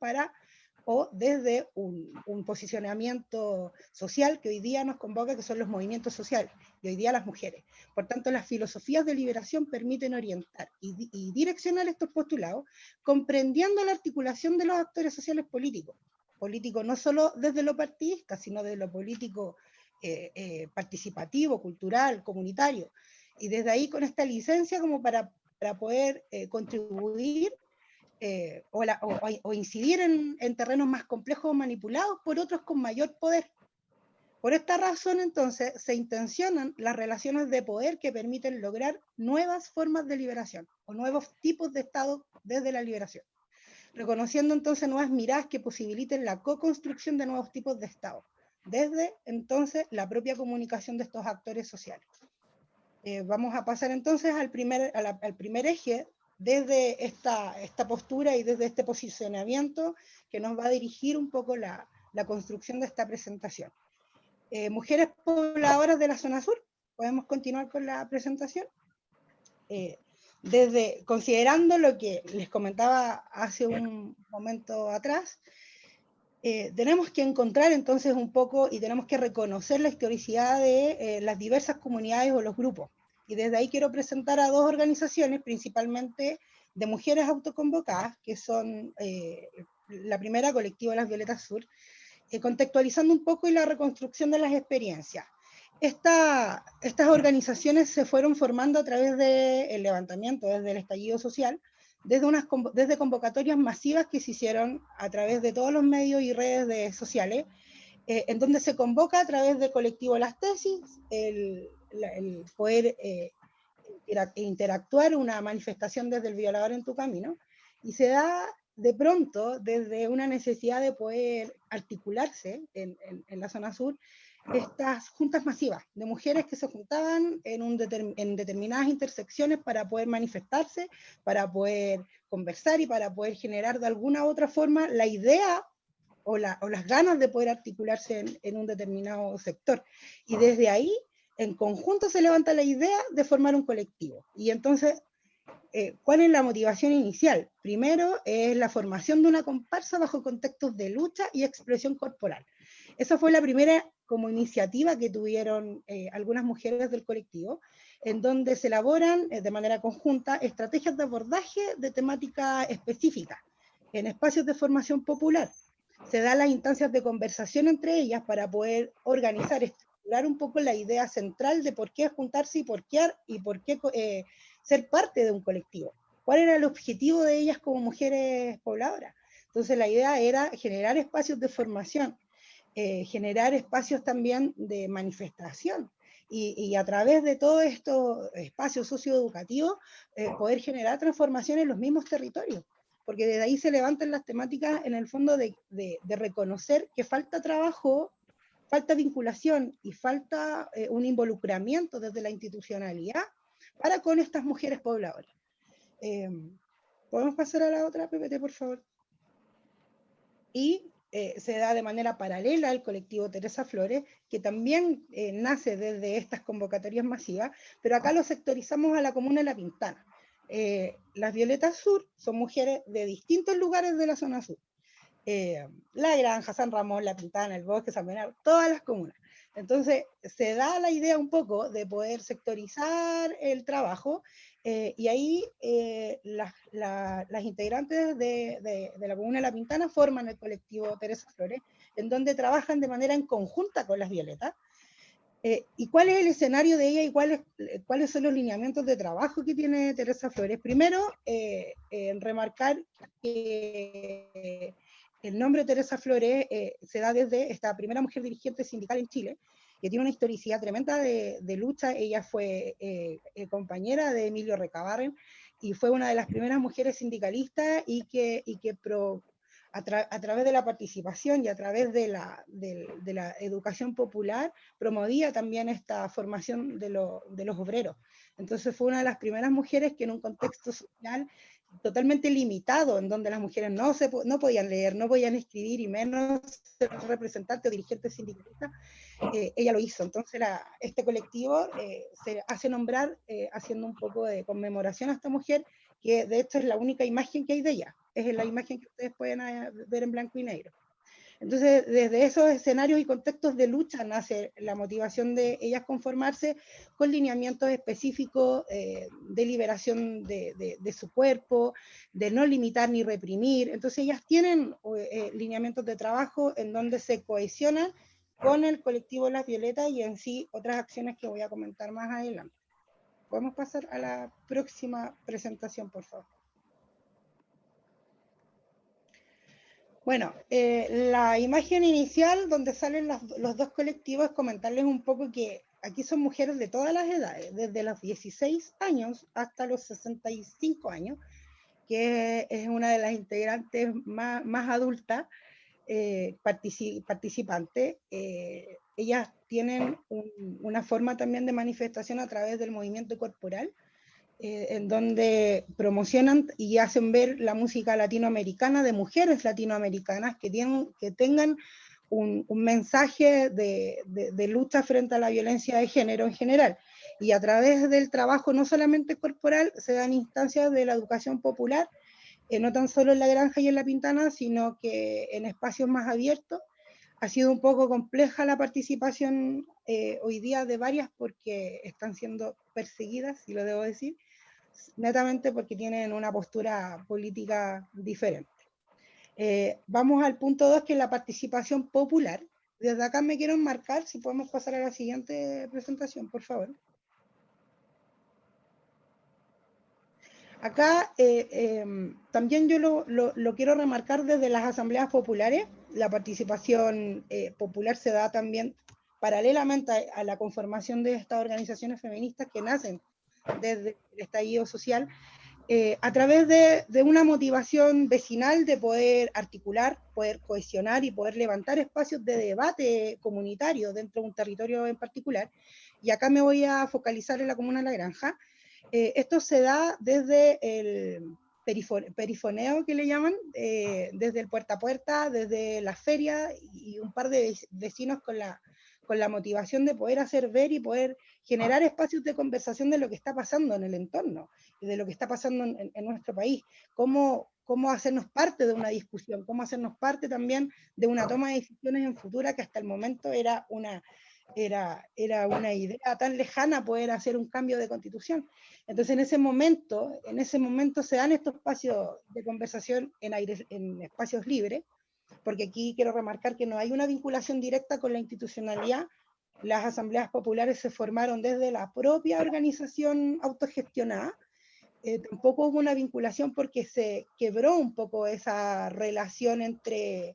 o desde un posicionamiento social que hoy día nos convoca, que son los movimientos sociales, y hoy día las mujeres. Por tanto, las filosofías de liberación permiten orientar y direccionar estos postulados, comprendiendo la articulación de los actores sociales políticos no solo desde lo partidista, sino desde lo político participativo, cultural, comunitario, y desde ahí con esta licencia como para poder contribuir o incidir en terrenos más complejos manipulados por otros con mayor poder. Por esta razón, entonces, se intencionan las relaciones de poder que permiten lograr nuevas formas de liberación o nuevos tipos de Estado desde la liberación, reconociendo entonces nuevas miradas que posibiliten la co-construcción de nuevos tipos de Estado, desde entonces la propia comunicación de estos actores sociales. Vamos a pasar entonces al primer eje, desde esta postura y desde este posicionamiento que nos va a dirigir un poco la construcción de esta presentación. Mujeres pobladoras de la zona sur, ¿podemos continuar con la presentación? Considerando lo que les comentaba hace un momento atrás, tenemos que encontrar entonces un poco y tenemos que reconocer la historicidad de las diversas comunidades o los grupos. Y desde ahí quiero presentar a dos organizaciones, principalmente de mujeres autoconvocadas, que son la primera, Colectivo Las Violetas Sur, contextualizando un poco y la reconstrucción de las experiencias. Estas organizaciones se fueron formando a través del levantamiento, desde el estallido social, desde convocatorias masivas que se hicieron a través de todos los medios y redes sociales, en donde se convoca a través del colectivo Las Tesis, el poder interactuar una manifestación desde el violador en tu camino, y se da de pronto, desde una necesidad de poder articularse en la zona sur, estas juntas masivas de mujeres que se juntaban en determinadas intersecciones para poder manifestarse, para poder conversar y para poder generar de alguna u otra forma la idea o las ganas de poder articularse en un determinado sector. Y desde ahí, en conjunto se levanta la idea de formar un colectivo. Y entonces, ¿cuál es la motivación inicial? Primero, es la formación de una comparsa bajo contextos de lucha y expresión corporal. Esa fue la primera como iniciativa que tuvieron algunas mujeres del colectivo, en donde se elaboran de manera conjunta estrategias de abordaje de temática específica en espacios de formación popular. Se dan las instancias de conversación entre ellas para poder organizar, estructurar un poco la idea central de por qué juntarse y por qué ser parte de un colectivo. ¿Cuál era el objetivo de ellas como mujeres pobladoras? Entonces la idea era generar espacios de formación, generar espacios también de manifestación, y a través de todos estos espacios socioeducativos poder generar transformación en los mismos territorios, porque desde ahí se levantan las temáticas en el fondo de reconocer que falta trabajo, falta vinculación y falta un involucramiento desde la institucionalidad para con estas mujeres pobladoras. ¿Podemos pasar a la otra, PPT, por favor? Y se da de manera paralela al colectivo Teresa Flores, que también nace desde estas convocatorias masivas, pero acá lo sectorizamos a la comuna de La Pintana. Las Violetas Sur son mujeres de distintos lugares de la zona sur. La Granja, San Ramón, La Pintana, El Bosque, San Bernardo, todas las comunas. Entonces, se da la idea un poco de poder sectorizar el trabajo, y ahí las integrantes de la comuna de La Pintana forman el colectivo Teresa Flores, en donde trabajan de manera en conjunta con las Violetas. ¿Y cuál es el escenario de ella y cuáles son los lineamientos de trabajo que tiene Teresa Flores? Primero, remarcar que el nombre Teresa Flores se da desde esta primera mujer dirigente sindical en Chile, que tiene una historicidad tremenda de lucha. Ella fue compañera de Emilio Recabarren y fue una de las primeras mujeres sindicalistas y que a través de la participación y a través de la educación popular promovía también esta formación de los obreros. Entonces fue una de las primeras mujeres que en un contexto social totalmente limitado, en donde las mujeres no podían leer, no podían escribir y menos ser representantes o dirigentes sindicalistas, ella lo hizo. Entonces este colectivo se hace nombrar haciendo un poco de conmemoración a esta mujer, que de hecho es la única imagen que hay de ella, es la imagen que ustedes pueden ver en blanco y negro. Entonces, desde esos escenarios y contextos de lucha nace la motivación de ellas conformarse con lineamientos específicos de liberación de su cuerpo, de no limitar ni reprimir. Entonces, ellas tienen lineamientos de trabajo en donde se cohesionan con el colectivo Las Violetas y en sí otras acciones que voy a comentar más adelante. Podemos pasar a la próxima presentación, por favor. Bueno, la imagen inicial donde salen los dos colectivos, comentarles un poco que aquí son mujeres de todas las edades, desde los 16 años hasta los 65 años, que es una de las integrantes más adultas participantes. Ellas tienen una forma también de manifestación a través del movimiento corporal, en donde promocionan y hacen ver la música latinoamericana de mujeres latinoamericanas que tengan un mensaje de lucha frente a la violencia de género en general. Y a través del trabajo no solamente corporal, se dan instancias de la educación popular, no tan solo en La Granja y en La Pintana, sino que en espacios más abiertos. Ha sido un poco compleja la participación hoy día de varias porque están siendo perseguidas, si lo debo decir, netamente porque tienen una postura política diferente. Vamos al punto 2, que es la participación popular. Desde acá me quiero enmarcar, si podemos pasar a la siguiente presentación, por favor. Acá también yo lo quiero remarcar desde las asambleas populares. La participación popular se da también paralelamente a la conformación de estas organizaciones feministas que nacen desde el estallido social, a través de una motivación vecinal de poder articular, poder cohesionar y poder levantar espacios de debate comunitario dentro de un territorio en particular. Y acá me voy a focalizar en la comuna de La Granja. Esto se da desde el perifoneo que le llaman, desde el puerta a puerta, desde la feria y un par de vecinos con la motivación de poder hacer ver y poder generar espacios de conversación de lo que está pasando en el entorno y de lo que está pasando en nuestro país, cómo hacernos parte de una discusión, cómo hacernos parte también de una toma de decisiones en futura que hasta el momento era una idea tan lejana poder hacer un cambio de constitución. Entonces en ese momento se dan estos espacios de conversación en espacios libres, porque aquí quiero remarcar que no hay una vinculación directa con la institucionalidad. Las asambleas populares se formaron desde la propia organización autogestionada. Tampoco hubo una vinculación porque se quebró un poco esa relación entre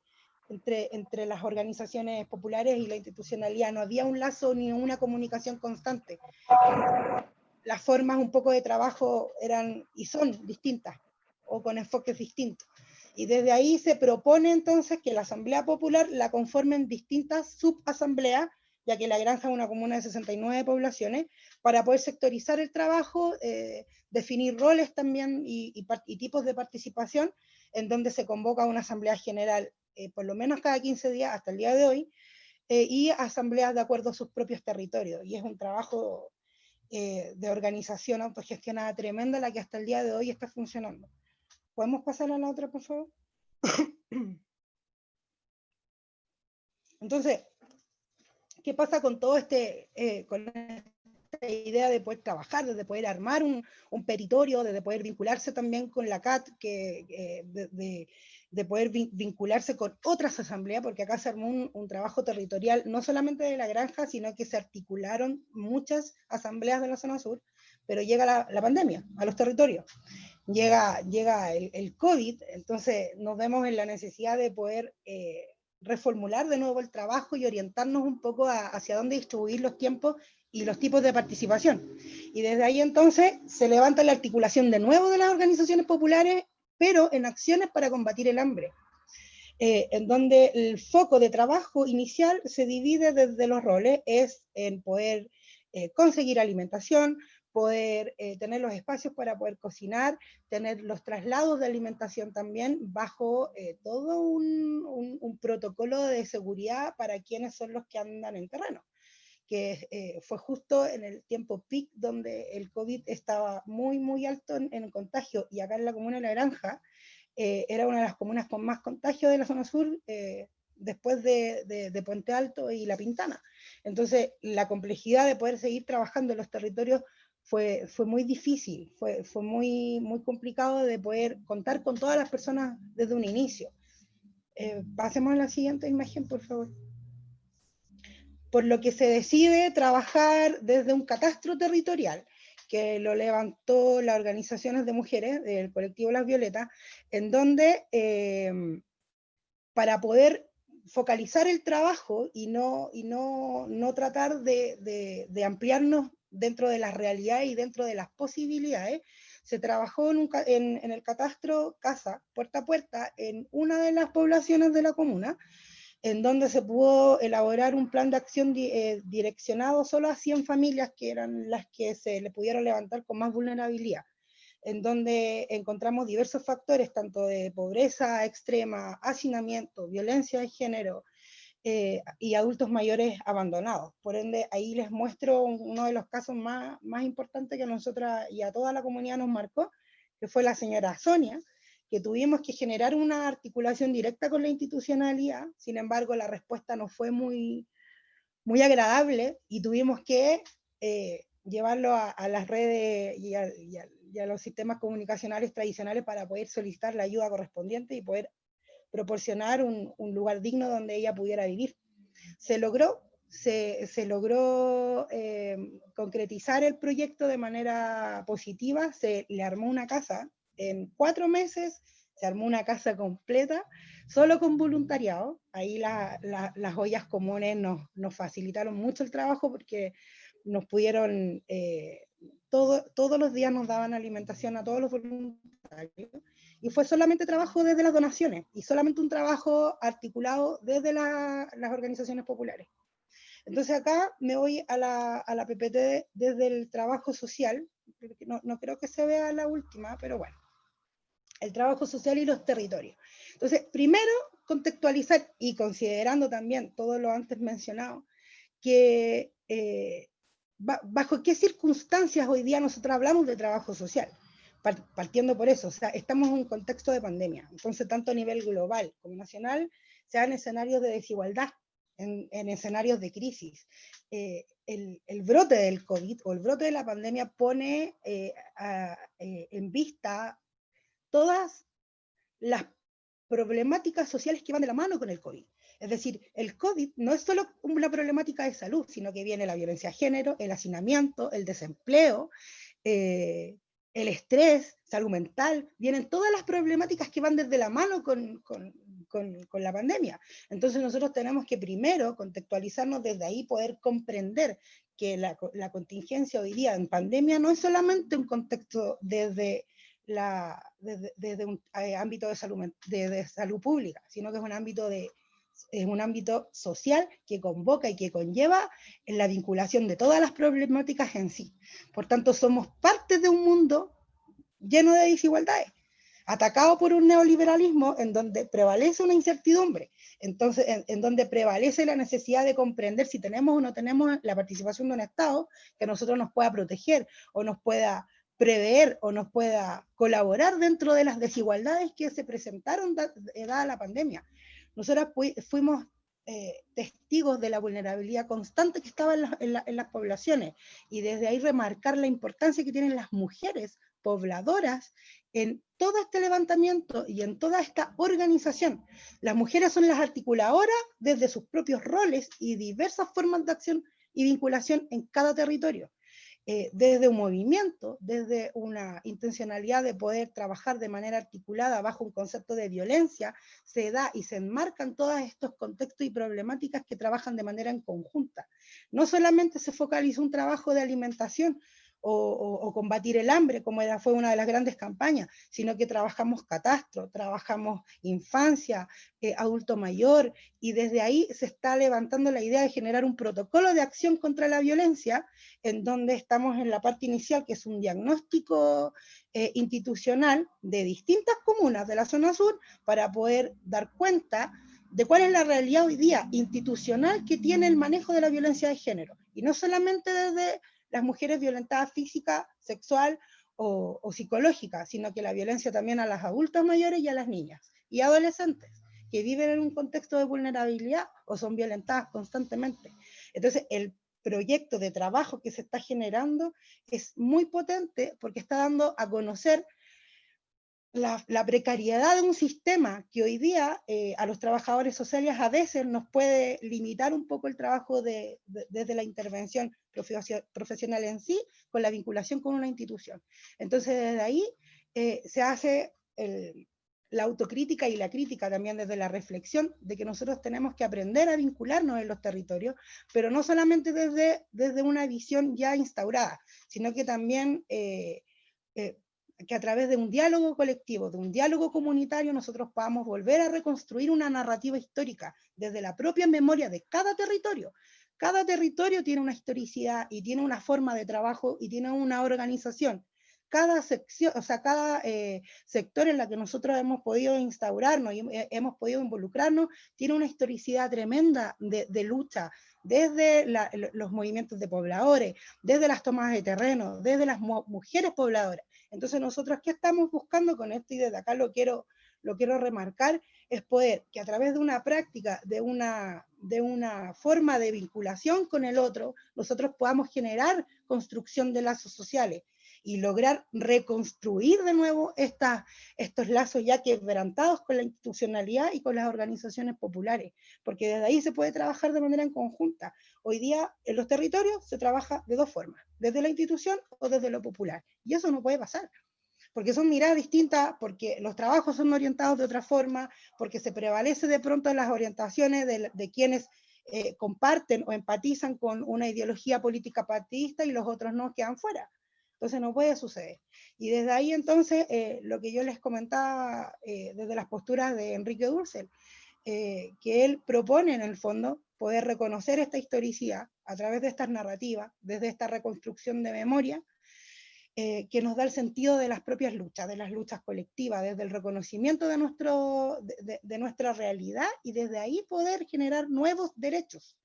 las organizaciones populares y la institucionalidad. No había un lazo ni una comunicación constante. Las formas un poco de trabajo eran y son distintas, o con enfoques distintos. Y desde ahí se propone entonces que la Asamblea Popular la conformen distintas subasambleas, ya que La Granja es una comuna de 69 poblaciones, para poder sectorizar el trabajo, definir roles también y tipos de participación, en donde se convoca una asamblea general por lo menos cada 15 días hasta el día de hoy, y asambleas de acuerdo a sus propios territorios. Y es un trabajo de organización autogestionada tremenda la que hasta el día de hoy está funcionando. ¿Podemos pasar a la otra, por favor? Entonces, ¿qué pasa con todo con esta idea de poder trabajar, de poder armar un peritorio, de poder vincularse también con la CAT, de poder vincularse con otras asambleas, porque acá se armó un trabajo territorial, no solamente de La Granja, sino que se articularon muchas asambleas de la zona sur, pero llega la pandemia a los territorios. Llega el COVID, entonces nos vemos en la necesidad de poder reformular de nuevo el trabajo y orientarnos un poco hacia dónde distribuir los tiempos y los tipos de participación. Y desde ahí entonces se levanta la articulación de nuevo de las organizaciones populares, pero en acciones para combatir el hambre, en donde el foco de trabajo inicial se divide desde los roles, es en poder conseguir alimentación, poder tener los espacios para poder cocinar, tener los traslados de alimentación también bajo todo un protocolo de seguridad para quienes son los que andan en terreno, que fue justo en el tiempo peak donde el COVID estaba muy, muy alto en el contagio, y acá en la comuna de La Granja era una de las comunas con más contagio de la zona sur, después de Puente Alto y La Pintana. Entonces, la complejidad de poder seguir trabajando en los territorios fue muy difícil, fue muy, muy complicado de poder contar con todas las personas desde un inicio. Pasemos a la siguiente imagen, por favor. Por lo que se decide trabajar desde un catastro territorial, que lo levantó las organizaciones de mujeres del colectivo Las Violetas, en donde para poder focalizar el trabajo y no tratar de ampliarnos dentro de las realidades y dentro de las posibilidades, se trabajó en el catastro casa, puerta a puerta, en una de las poblaciones de la comuna, en donde se pudo elaborar un plan de acción direccionado solo a 100 familias, que eran las que se le pudieron levantar con más vulnerabilidad, en donde encontramos diversos factores, tanto de pobreza extrema, hacinamiento, violencia de género, y adultos mayores abandonados. Por ende, ahí les muestro uno de los casos más importantes que a nosotras y a toda la comunidad nos marcó, que fue la señora Sonia, que tuvimos que generar una articulación directa con la institucionalidad. Sin embargo, la respuesta no fue muy agradable, y tuvimos que llevarlo a las redes y a los sistemas comunicacionales tradicionales para poder solicitar la ayuda correspondiente y poder proporcionar un lugar digno donde ella pudiera vivir. Se logró concretizar el proyecto de manera positiva, se le armó una casa. En 4 meses se armó una casa completa, solo con voluntariado. Ahí las ollas comunes nos facilitaron mucho el trabajo, porque nos pudieron todos los días nos daban alimentación a todos los voluntarios, y fue solamente trabajo desde las donaciones, y solamente un trabajo articulado desde las organizaciones populares. Entonces acá me voy a la PPT desde el trabajo social, no creo que se vea la última, pero bueno, el trabajo social y los territorios. Entonces, primero, contextualizar, y considerando también todo lo antes mencionado, que bajo qué circunstancias hoy día nosotros hablamos de trabajo social, partiendo por eso, o sea, estamos en un contexto de pandemia, entonces tanto a nivel global como nacional, se dan escenarios de desigualdad, en escenarios de crisis. El brote del COVID o el brote de la pandemia pone en vista todas las problemáticas sociales que van de la mano con el COVID. Es decir, el COVID no es solo una problemática de salud, sino que viene la violencia de género, el hacinamiento, el desempleo, el estrés, salud mental, vienen todas las problemáticas que van desde la mano con la pandemia. Entonces nosotros tenemos que primero contextualizarnos desde ahí, poder comprender que la contingencia hoy día en pandemia no es solamente un contexto desde un ámbito de salud pública, sino que es un ámbito social que convoca y que conlleva en la vinculación de todas las problemáticas en sí. Por tanto, somos parte de un mundo lleno de desigualdades, atacado por un neoliberalismo en donde prevalece una incertidumbre, entonces en donde prevalece la necesidad de comprender si tenemos o no tenemos la participación de un Estado que a nosotros nos pueda proteger o nos pueda prever o nos pueda colaborar dentro de las desigualdades que se presentaron dada la pandemia. Nosotros fuimos testigos de la vulnerabilidad constante que estaba en las poblaciones, y desde ahí remarcar la importancia que tienen las mujeres pobladoras en todo este levantamiento y en toda esta organización. Las mujeres son las articuladoras desde sus propios roles y diversas formas de acción y vinculación en cada territorio. Desde un movimiento, desde una intencionalidad de poder trabajar de manera articulada bajo un concepto de violencia, se da y se enmarcan todos estos contextos y problemáticas que trabajan de manera en conjunta. No solamente se focalizó un trabajo de alimentación o combatir el hambre, como fue una de las grandes campañas, sino que trabajamos catastro, trabajamos infancia, adulto mayor, y desde ahí se está levantando la idea de generar un protocolo de acción contra la violencia, en donde estamos en la parte inicial, que es un diagnóstico institucional de distintas comunas de la zona sur, para poder dar cuenta de cuál es la realidad hoy día institucional que tiene el manejo de la violencia de género, y no solamente desde las mujeres violentadas física, sexual o psicológica, sino que la violencia también a las adultas mayores y a las niñas y adolescentes que viven en un contexto de vulnerabilidad o son violentadas constantemente. Entonces, el proyecto de trabajo que se está generando es muy potente porque está dando a conocer la precariedad de un sistema que hoy día a los trabajadores sociales a veces nos puede limitar un poco el trabajo desde la intervención profesional en sí, con la vinculación con una institución. Entonces desde ahí se hace la autocrítica y la crítica también desde la reflexión de que nosotros tenemos que aprender a vincularnos en los territorios, pero no solamente desde una visión ya instaurada, sino que también que a través de un diálogo colectivo, de un diálogo comunitario, nosotros podamos volver a reconstruir una narrativa histórica desde la propia memoria de cada territorio. Cada territorio tiene una historicidad y tiene una forma de trabajo y tiene una organización. Cada sección, o sea, cada sector en la que nosotros hemos podido instaurarnos y hemos podido involucrarnos, tiene una historicidad tremenda de lucha, desde los movimientos de pobladores, desde las tomas de terreno, desde las mujeres pobladoras. Entonces nosotros, ¿qué estamos buscando con esto? Y desde acá lo quiero remarcar, es poder que a través de una práctica, de una forma de vinculación con el otro, nosotros podamos generar construcción de lazos sociales y lograr reconstruir de nuevo estos lazos ya quebrantados con la institucionalidad y con las organizaciones populares, porque desde ahí se puede trabajar de manera en conjunta. Hoy día en los territorios se trabaja de dos formas, desde la institución o desde lo popular, y eso no puede pasar, porque son miradas distintas, porque los trabajos son orientados de otra forma, porque se prevalece de pronto las orientaciones de quienes comparten o empatizan con una ideología política partidista y los otros no quedan fuera. Entonces no puede suceder. Y desde ahí entonces, lo que yo les comentaba desde las posturas de Enrique Dussel, que él propone en el fondo poder reconocer esta historicidad a través de estas narrativas, desde esta reconstrucción de memoria, que nos da el sentido de las propias luchas, de las luchas colectivas, desde el reconocimiento de nuestra realidad, y desde ahí poder generar nuevos derechos,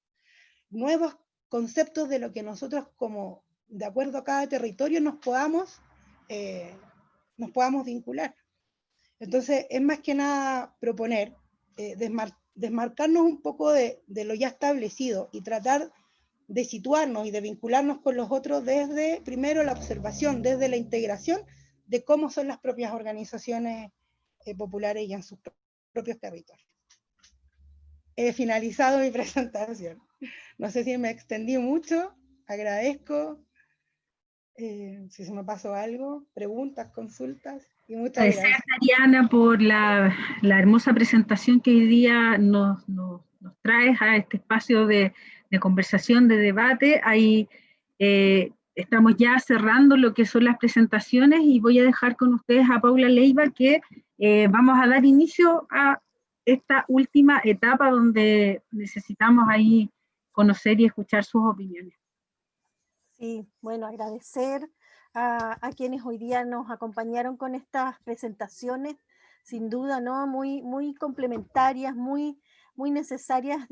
nuevos conceptos de lo que nosotros, como de acuerdo a cada territorio, nos podamos vincular. Entonces es más que nada proponer, desmarcarnos un poco de lo ya establecido y tratar de situarnos y de vincularnos con los otros desde, primero, la observación, desde la integración de cómo son las propias organizaciones populares y en sus propios territorios. He finalizado mi presentación. No sé si me extendí mucho, agradezco. Si se me pasó algo, preguntas, consultas, y muchas Agradecer, gracias. Ariana, por la hermosa presentación que hoy día nos traes a este espacio de conversación, de debate. Ahí estamos ya cerrando lo que son las presentaciones, y voy a dejar con ustedes a Paula Leiva, que vamos a dar inicio a esta última etapa donde necesitamos ahí conocer y escuchar sus opiniones. Sí, bueno, agradecer a quienes hoy día nos acompañaron con estas presentaciones, sin duda, ¿no? Muy, muy complementarias, muy, muy necesarias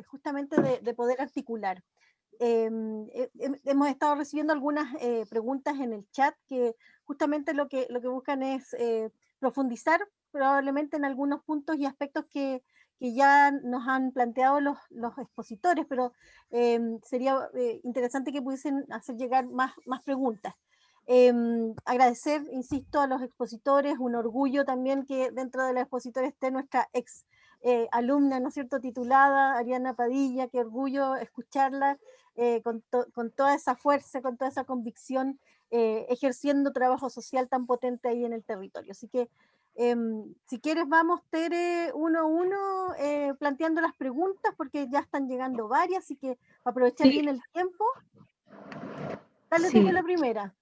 justamente de poder articular. Hemos estado recibiendo algunas preguntas en el chat que justamente lo que buscan es profundizar probablemente en algunos puntos y aspectos que ya nos han planteado los expositores, pero sería interesante que pudiesen hacer llegar más preguntas. Agradecer, insisto, a los expositores, un orgullo también que dentro de los expositores esté nuestra ex alumna, ¿no es cierto?, titulada, Ariana Padilla, qué orgullo escucharla con toda esa fuerza, con toda esa convicción, ejerciendo trabajo social tan potente ahí en el territorio. Así que, si quieres, vamos, Tere, uno a uno, planteando las preguntas, porque ya están llegando varias, así que para aprovechar bien el tiempo, dale tú con la primera.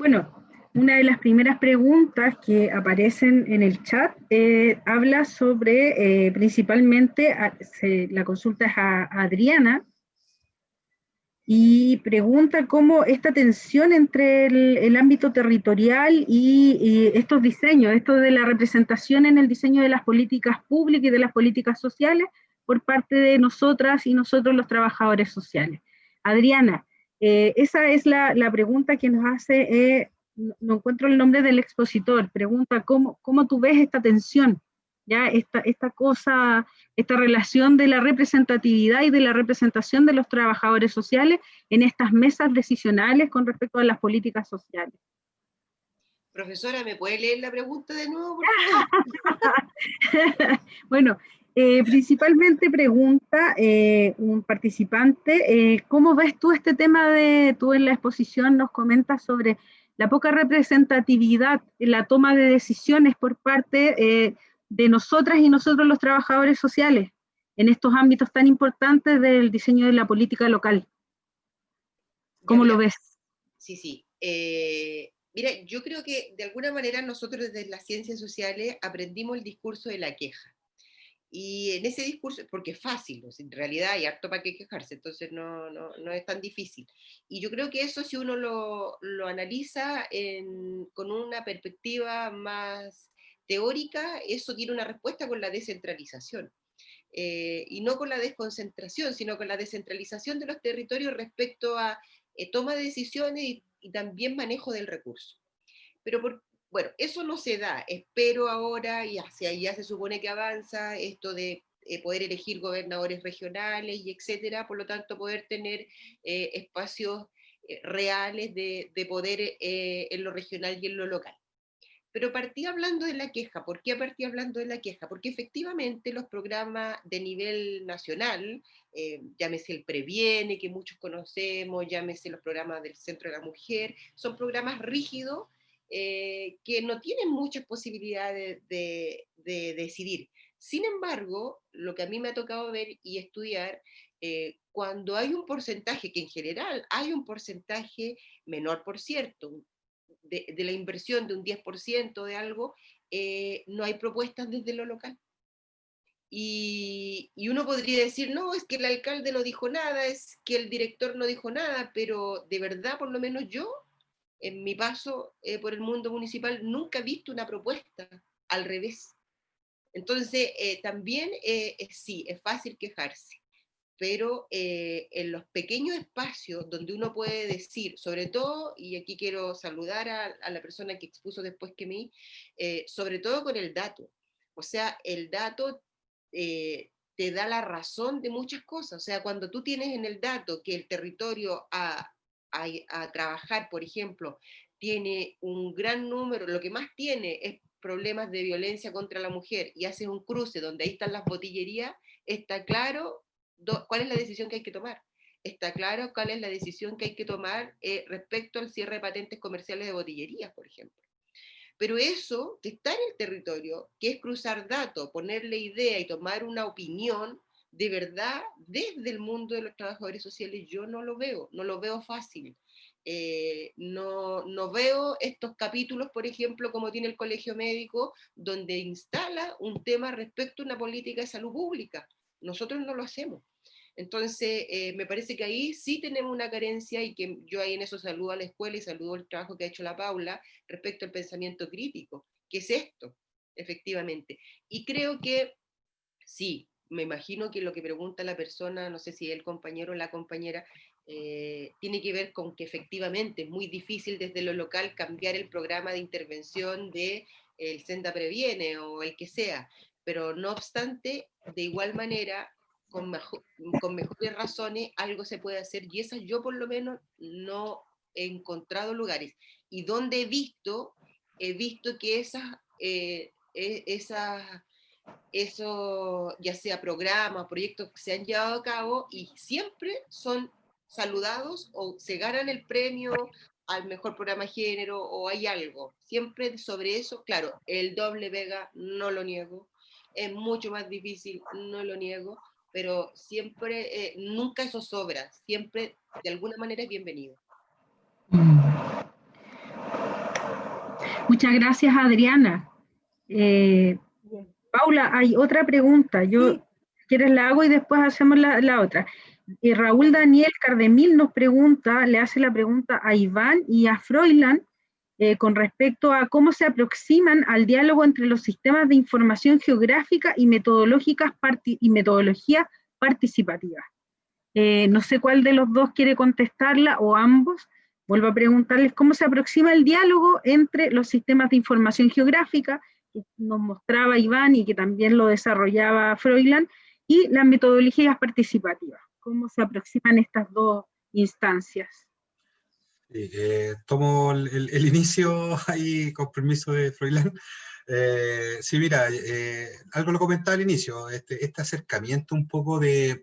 Bueno, una de las primeras preguntas que aparecen en el chat habla sobre, principalmente, la consulta es a Adriana, y pregunta cómo esta tensión entre el ámbito territorial y estos diseños, esto de la representación en el diseño de las políticas públicas y de las políticas sociales por parte de nosotras y nosotros los trabajadores sociales. Adriana, esa es la pregunta que nos hace, no encuentro el nombre del expositor, pregunta cómo tú ves esta tensión, ya esta cosa, esta relación de la representatividad y de la representación de los trabajadores sociales en estas mesas decisionales con respecto a las políticas sociales. Profesora, ¿me puede leer la pregunta de nuevo, por favor? Bueno, principalmente pregunta un participante, ¿cómo ves tú este tema tú en la exposición nos comentas sobre la poca representatividad en la toma de decisiones por parte de nosotras y nosotros los trabajadores sociales en estos ámbitos tan importantes del diseño de la política local? ¿Cómo lo ves? Sí. Mira, yo creo que de alguna manera nosotros desde las ciencias sociales aprendimos el discurso de la queja. Y en ese discurso, porque es fácil, en realidad hay harto para qué quejarse, entonces no es tan difícil. Y yo creo que eso, si uno lo analiza con una perspectiva más teórica, eso tiene una respuesta con la descentralización. Y no con la desconcentración, sino con la descentralización de los territorios respecto a toma de decisiones y también manejo del recurso. Pero bueno, eso no se da. Espero ahora, y hacia allá se supone que avanza, esto de poder elegir gobernadores regionales y etcétera, por lo tanto poder tener espacios reales de poder en lo regional y en lo local. Pero partí hablando de la queja. ¿Por qué partí hablando de la queja? Porque efectivamente los programas de nivel nacional, llámese el Previene, que muchos conocemos, llámese los programas del Centro de la Mujer, son programas rígidos que no tienen muchas posibilidades de decidir. Sin embargo, lo que a mí me ha tocado ver y estudiar, cuando hay un porcentaje, que en general hay un porcentaje menor, por cierto, de la inversión de un 10% de algo, no hay propuestas desde lo local. Y uno podría decir, no, es que el alcalde no dijo nada, es que el director no dijo nada, pero de verdad, por lo menos yo, en mi paso por el mundo municipal, nunca he visto una propuesta al revés. Entonces, también sí, es fácil quejarse, pero en los pequeños espacios donde uno puede decir, sobre todo, y aquí quiero saludar a la persona que expuso después que mí, sobre todo con el dato. O sea, el dato te da la razón de muchas cosas. O sea, cuando tú tienes en el dato que el territorio a trabajar, por ejemplo, tiene un gran número, lo que más tiene es problemas de violencia contra la mujer, y haces un cruce donde ahí están las botillerías, está claro cuál es la decisión que hay que tomar. Está claro cuál es la decisión que hay que tomar respecto al cierre de patentes comerciales de botillerías, por ejemplo. Pero eso que está en el territorio, que es cruzar datos, ponerle idea y tomar una opinión, de verdad, desde el mundo de los trabajadores sociales, yo no lo veo fácil. No veo estos capítulos, por ejemplo, como tiene el Colegio Médico, donde instala un tema respecto a una política de salud pública. Nosotros no lo hacemos. Entonces, me parece que ahí sí tenemos una carencia, y que yo ahí en eso saludo a la escuela y saludo el trabajo que ha hecho la Paula respecto al pensamiento crítico, que es esto, efectivamente. Y creo que sí, me imagino que lo que pregunta la persona, no sé si el compañero o la compañera, tiene que ver con que efectivamente es muy difícil desde lo local cambiar el programa de intervención de el Senda Previene o el que sea, pero no obstante, de igual manera, con mejores razones, algo se puede hacer, y esas yo por lo menos no he encontrado lugares. Y donde he visto que eso, ya sea programas, proyectos que se han llevado a cabo, y siempre son saludados o se ganan el premio al mejor programa de género o hay algo. Siempre sobre eso, claro, el doble pega, no lo niego, es mucho más difícil, no lo niego, pero siempre, nunca eso sobra, siempre de alguna manera es bienvenido. Muchas gracias, Adriana. Paula, hay otra pregunta. Yo, Sí. ¿quieres la hago y después hacemos la otra? Raúl Daniel Cardemil nos pregunta, le hace la pregunta a Iván y a Froilán con respecto a cómo se aproximan al diálogo entre los sistemas de información geográfica y metodología participativa. No sé cuál de los dos quiere contestarla o ambos. Vuelvo a preguntarles cómo se aproxima el diálogo entre los sistemas de información geográfica, que nos mostraba Iván y que también lo desarrollaba Froilán, y las metodologías participativas. ¿Cómo se aproximan estas dos instancias? Tomo el inicio ahí con permiso de Froilán. Sí, mira, algo lo comentaba al inicio, este acercamiento un poco de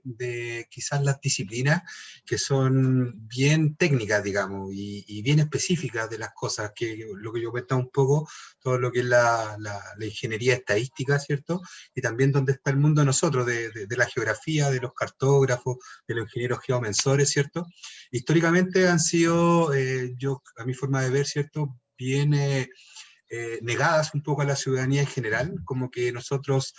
quizás las disciplinas que son bien técnicas, digamos, y bien específicas de las cosas, que lo que yo comentaba un poco, todo lo que es la ingeniería estadística, ¿cierto? Y también donde está el mundo de nosotros, de la geografía, de los cartógrafos, de los ingenieros geomensores, ¿cierto? Históricamente han sido, a mi forma de ver, ¿cierto?, bien negadas un poco a la ciudadanía en general, como que nosotros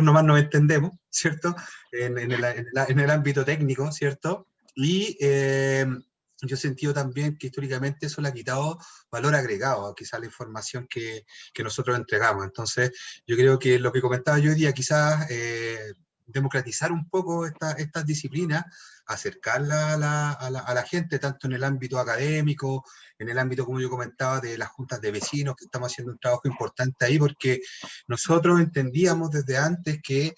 nomás nos entendemos, ¿cierto?, en el ámbito técnico, ¿cierto? Y yo he sentido también que históricamente eso le ha quitado valor agregado, quizás la información que nosotros entregamos. Entonces, yo creo que lo que comentaba yo hoy día, quizás democratizar un poco estas disciplinas, acercarla a la gente, tanto en el ámbito académico, en el ámbito, como yo comentaba, de las juntas de vecinos, que estamos haciendo un trabajo importante ahí, porque nosotros entendíamos desde antes que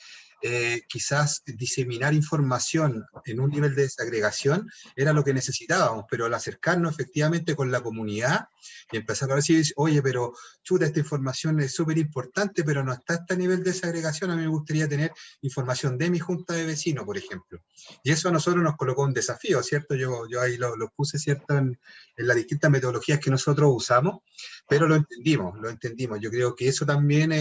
quizás diseminar información en un nivel de desagregación era lo que necesitábamos, pero al acercarnos efectivamente con la comunidad y empezar a decir, oye, pero chuta, esta información es súper importante, pero no está a este nivel de desagregación, a mí me gustaría tener información de mi junta de vecinos, por ejemplo. Y eso a nosotros nos colocó un desafío, ¿cierto? Yo ahí lo puse, ¿cierto?, en las distintas metodologías que nosotros usamos, pero lo entendimos. Yo creo que eso también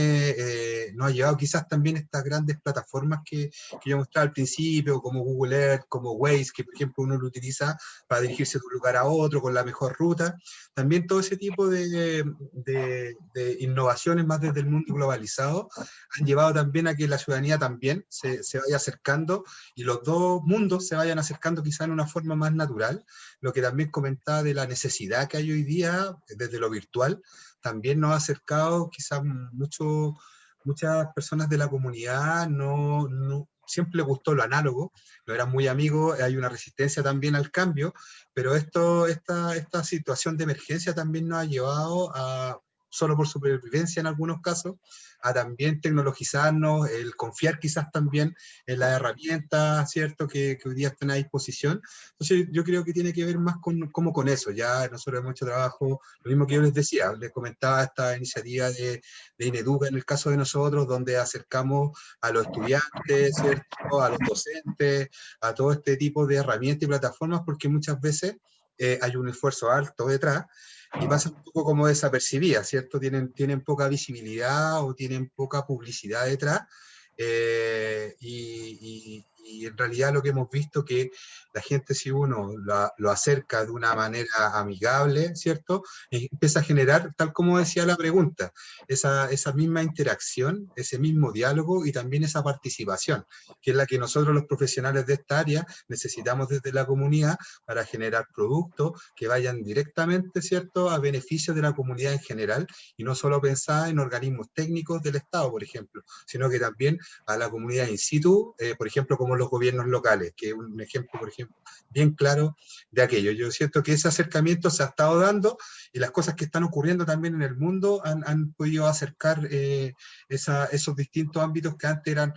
nos ha llevado quizás también a estas grandes plataformas plataformas que yo mostraba al principio, como Google Earth, como Waze, que por ejemplo uno lo utiliza para dirigirse de un lugar a otro con la mejor ruta. También todo ese tipo de innovaciones más desde el mundo globalizado han llevado también a que la ciudadanía también se vaya acercando y los dos mundos se vayan acercando quizá en una forma más natural. Lo que también comentaba de la necesidad que hay hoy día desde lo virtual, también nos ha acercado quizás muchas personas de la comunidad siempre les gustó lo análogo, no eran muy amigos, hay una resistencia también al cambio, pero esta situación de emergencia también nos ha llevado a, solo por supervivencia en algunos casos, a también tecnologizarnos, el confiar quizás también en las herramientas, ¿cierto?, que hoy día están a disposición. Entonces yo creo que tiene que ver más como con eso, ya nosotros hemos hecho trabajo, lo mismo que yo les decía, les comentaba esta iniciativa de Ineduca en el caso de nosotros, donde acercamos a los estudiantes, ¿cierto?, a los docentes, a todo este tipo de herramientas y plataformas, porque muchas veces hay un esfuerzo alto detrás, y pasa un poco como desapercibida, ¿cierto? Tienen poca visibilidad o tienen poca publicidad detrás, y en realidad lo que hemos visto que la gente, si uno lo acerca de una manera amigable, ¿cierto?, empieza a generar, tal como decía la pregunta, esa misma interacción, ese mismo diálogo y también esa participación, que es la que nosotros los profesionales de esta área necesitamos desde la comunidad para generar productos que vayan directamente, ¿cierto?, a beneficio de la comunidad en general y no solo pensar en organismos técnicos del Estado, por ejemplo, sino que también a la comunidad in situ, por ejemplo, como los gobiernos locales, que es un ejemplo, por ejemplo, bien claro de aquello. Yo siento que ese acercamiento se ha estado dando y las cosas que están ocurriendo también en el mundo han podido acercar esos distintos ámbitos que antes eran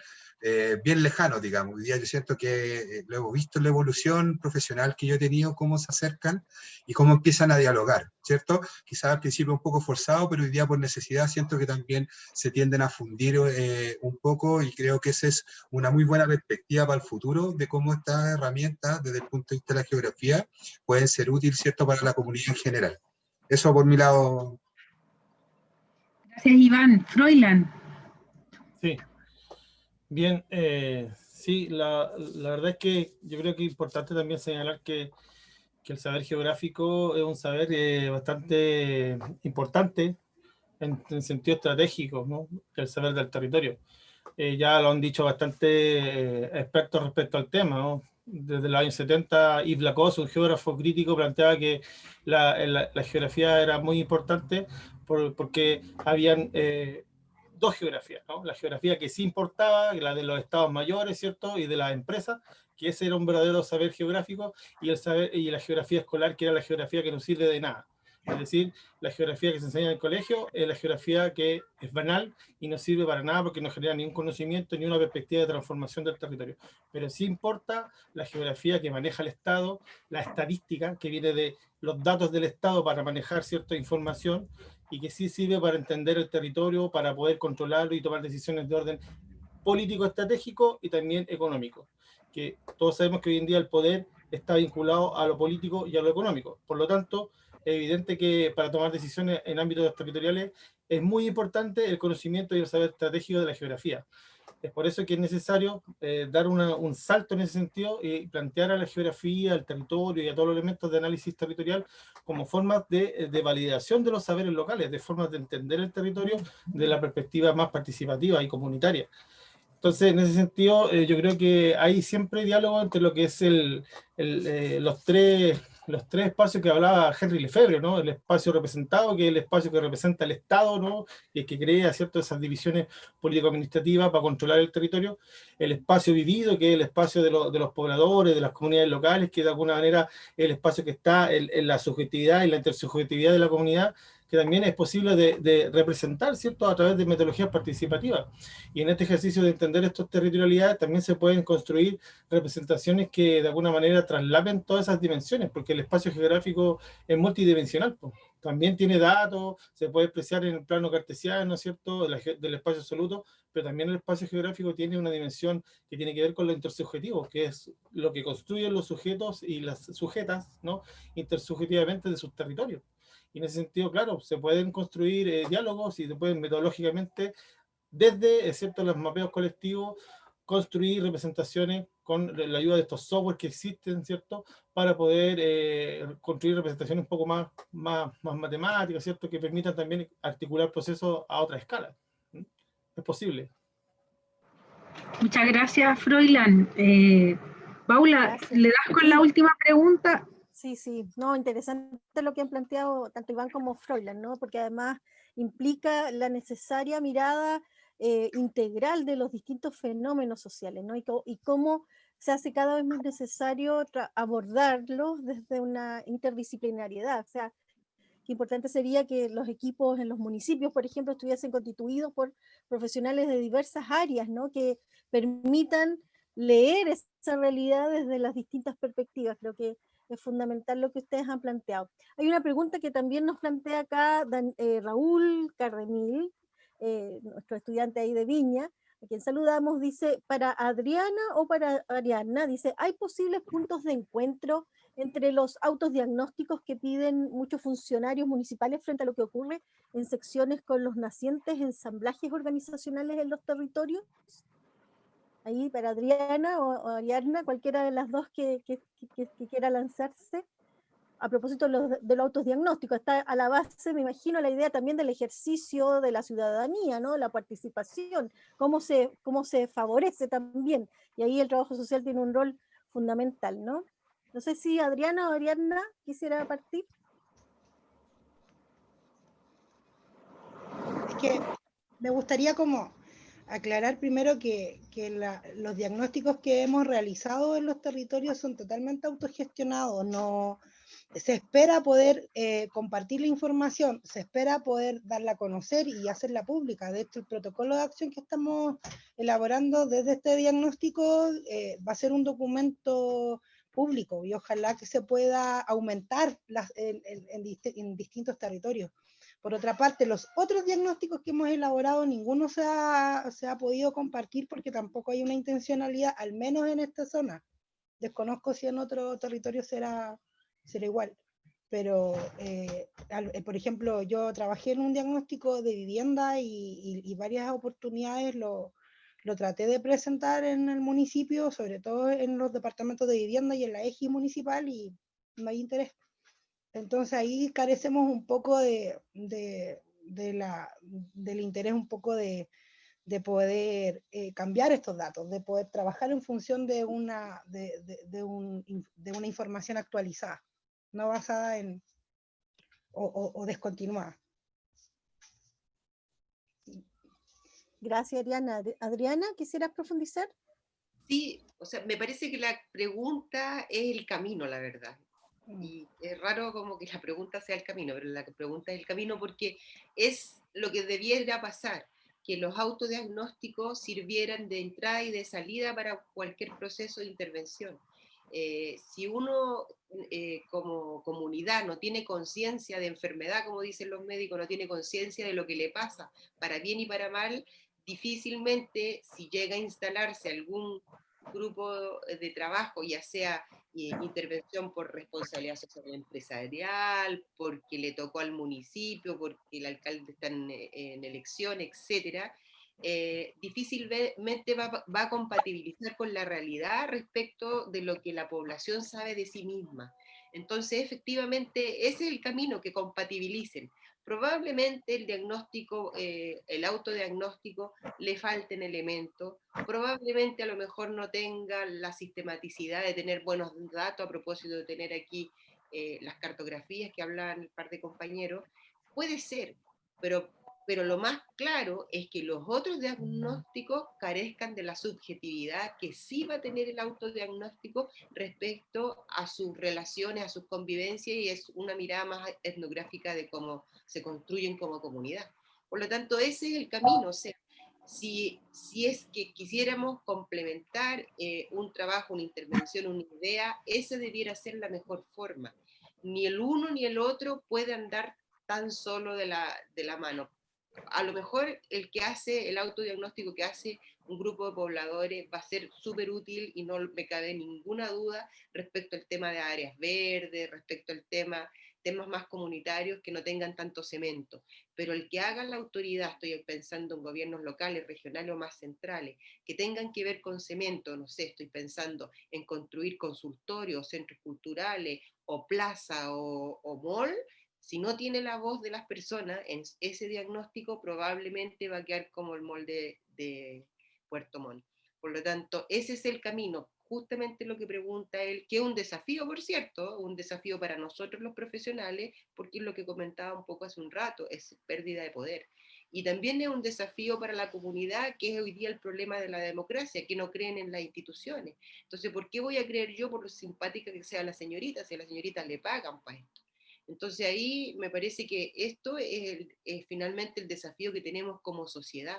bien lejanos, digamos. Hoy día yo siento que lo hemos visto en la evolución profesional que yo he tenido, cómo se acercan y cómo empiezan a dialogar, ¿cierto? Quizás al principio un poco forzado, pero hoy día por necesidad siento que también se tienden a fundir un poco, y creo que esa es una muy buena perspectiva para el futuro de cómo estas herramientas, desde el punto de vista de la geografía, pueden ser útiles, ¿cierto?, para la comunidad en general. Eso por mi lado. Gracias, Iván. Froilán. Sí. Bien, sí, la verdad es que yo creo que es importante también señalar que el saber geográfico es un saber bastante importante en sentido estratégico, ¿no?, que el saber del territorio. Ya lo han dicho bastante expertos respecto al tema, ¿no? Desde los años 70, Yves Lacoste, un geógrafo crítico, planteaba que la geografía era muy importante porque habían dos geografías, ¿no? La geografía que sí importaba, la de los estados mayores, ¿cierto?, y de las empresas, que ese era un verdadero saber geográfico, y la geografía escolar, que era la geografía que no sirve de nada. Es decir, la geografía que se enseña en el colegio es la geografía que es banal y no sirve para nada porque no genera ningún conocimiento ni una perspectiva de transformación del territorio. Pero sí importa la geografía que maneja el Estado, la estadística que viene de los datos del Estado para manejar cierta información, y que sí sirve para entender el territorio, para poder controlarlo y tomar decisiones de orden político, estratégico y también económico. Que todos sabemos que hoy en día el poder está vinculado a lo político y a lo económico. Por lo tanto, es evidente que para tomar decisiones en ámbitos territoriales es muy importante el conocimiento y el saber estratégico de la geografía. Es por eso que es necesario dar un salto en ese sentido y plantear a la geografía, al territorio y a todos los elementos de análisis territorial como formas de validación de los saberes locales, de formas de entender el territorio de la perspectiva más participativa y comunitaria. Entonces, en ese sentido, yo creo que hay siempre diálogo entre lo que es los tres espacios que hablaba Henry Lefebvre, ¿no? El espacio representado, que es el espacio que representa el Estado, ¿no?, y el que crea, ¿cierto?, esas divisiones político-administrativas para controlar el territorio. El espacio vivido, que es el espacio de los pobladores, de las comunidades locales, que de alguna manera es el espacio que está en la subjetividad y la intersubjetividad de la comunidad, que también es posible de representar, ¿cierto?, a través de metodologías participativas. Y en este ejercicio de entender estas territorialidades también se pueden construir representaciones que de alguna manera traslapen todas esas dimensiones, porque el espacio geográfico es multidimensional, pues. También tiene datos, se puede apreciar en el plano cartesiano, ¿cierto?, del espacio absoluto, pero también el espacio geográfico tiene una dimensión que tiene que ver con lo intersubjetivo, que es lo que construyen los sujetos y las sujetas, ¿no?, intersubjetivamente de sus territorios. Y en ese sentido, claro, se pueden construir diálogos y se pueden metodológicamente, desde, excepto los mapeos colectivos, construir representaciones con la ayuda de estos software que existen, ¿cierto? Para poder construir representaciones un poco más matemáticas, ¿cierto? Que permitan también articular procesos a otra escala. ¿Mm? Es posible. Muchas gracias, Froilán. Paula, Gracias. ¿le das con Sí. la última pregunta? Sí, no, interesante lo que han planteado tanto Iván como Froilán, ¿no? Porque además implica la necesaria mirada integral de los distintos fenómenos sociales, ¿no? Y cómo se hace cada vez más necesario abordarlos desde una interdisciplinariedad. O sea, qué importante sería que los equipos en los municipios, por ejemplo, estuviesen constituidos por profesionales de diversas áreas, ¿no? Que permitan leer esa realidad desde las distintas perspectivas. Creo que es fundamental lo que ustedes han planteado. Hay una pregunta que también nos plantea acá Raúl Carremil, nuestro estudiante ahí de Viña, a quien saludamos, dice, para Adriana o para Ariadna, dice, ¿hay posibles puntos de encuentro entre los autodiagnósticos que piden muchos funcionarios municipales frente a lo que ocurre en secciones con los nacientes ensamblajes organizacionales en los territorios? Ahí para Adriana o Ariadna, cualquiera de las dos que quiera lanzarse. A propósito de los autodiagnósticos, está a la base, me imagino, la idea también del ejercicio de la ciudadanía, ¿no? La participación, cómo se favorece también. Y ahí el trabajo social tiene un rol fundamental, ¿no? No sé si Adriana o Ariadna quisiera partir. Es que me gustaría como aclarar primero que los diagnósticos que hemos realizado en los territorios son totalmente autogestionados, no se espera poder compartir la información, se espera poder darla a conocer y hacerla pública. De hecho, el protocolo de acción que estamos elaborando desde este diagnóstico va a ser un documento público y ojalá que se pueda aumentar en distintos territorios. Por otra parte, los otros diagnósticos que hemos elaborado, ninguno se ha podido compartir porque tampoco hay una intencionalidad, al menos en esta zona. Desconozco si en otro territorio será igual. Pero, por ejemplo, yo trabajé en un diagnóstico de vivienda y varias oportunidades lo traté de presentar en el municipio, sobre todo en los departamentos de vivienda y en la EJI municipal, y no hay interés. Entonces ahí carecemos un poco del interés un poco de poder cambiar estos datos, de poder trabajar en función de una información actualizada, no basada en o descontinuada. Gracias, Ariana. Adriana, ¿quisieras profundizar? Sí, o sea, me parece que la pregunta es el camino, la verdad. Y es raro como que la pregunta sea el camino, pero la pregunta es el camino porque es lo que debiera pasar, que los autodiagnósticos sirvieran de entrada y de salida para cualquier proceso de intervención. Si uno como comunidad no tiene conciencia de enfermedad, como dicen los médicos, no tiene conciencia de lo que le pasa, para bien y para mal, difícilmente si llega a instalarse algún grupo de trabajo, ya sea intervención por responsabilidad social empresarial, porque le tocó al municipio, porque el alcalde está en elección, etcétera, difícilmente va a compatibilizar con la realidad respecto de lo que la población sabe de sí misma. Entonces, efectivamente, ese es el camino, que compatibilicen. Probablemente el diagnóstico, el autodiagnóstico, le falten elementos, probablemente a lo mejor no tenga la sistematicidad de tener buenos datos, a propósito de tener aquí las cartografías que hablaban el par de compañeros, puede ser, pero lo más claro es que los otros diagnósticos carezcan de la subjetividad que sí va a tener el autodiagnóstico respecto a sus relaciones, a sus convivencias, y es una mirada más etnográfica de cómo se construyen como comunidad. Por lo tanto, ese es el camino. O sea, si es que quisiéramos complementar un trabajo, una intervención, una idea, esa debiera ser la mejor forma. Ni el uno ni el otro puede andar tan solo de la mano. A lo mejor el que hace el autodiagnóstico que hace un grupo de pobladores va a ser súper útil y no me cabe ninguna duda respecto al tema de áreas verdes, respecto al tema temas más comunitarios que no tengan tanto cemento, pero el que haga la autoridad, estoy pensando en gobiernos locales, regionales o más centrales, que tengan que ver con cemento, no sé, estoy pensando en construir consultorios, centros culturales, o plaza o mall, si no tiene la voz de las personas en ese diagnóstico, probablemente va a quedar como el mall de Puerto Montt. Por lo tanto, ese es el camino, justamente lo que pregunta él, que es un desafío, por cierto, un desafío para nosotros los profesionales, porque es lo que comentaba un poco hace un rato, es pérdida de poder. Y también es un desafío para la comunidad, que es hoy día el problema de la democracia, que no creen en las instituciones. Entonces, ¿por qué voy a creer yo, por lo simpática que sea la señorita, si a la señorita le pagan para esto? Entonces ahí me parece que esto es finalmente el desafío que tenemos como sociedad,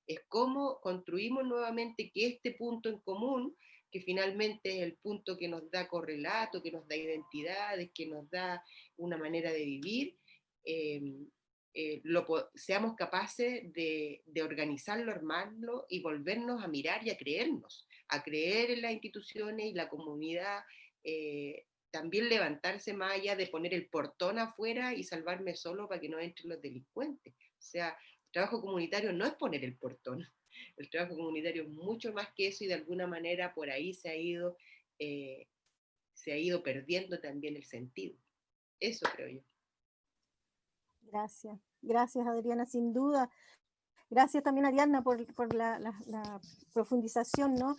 es cómo construimos nuevamente que este punto en común, que finalmente es el punto que nos da correlato, que nos da identidades, que nos da una manera de vivir, seamos capaces de organizarlo, armarlo y volvernos a mirar y a creer en las instituciones y la comunidad, también levantarse más allá de poner el portón afuera y salvarme solo para que no entren los delincuentes. O sea, el trabajo comunitario no es poner el portón, el trabajo comunitario es mucho más que eso y de alguna manera por ahí se ha ido perdiendo también el sentido. Eso creo yo. Gracias, gracias Adriana, sin duda. Gracias también Ariadna por la profundización, ¿no?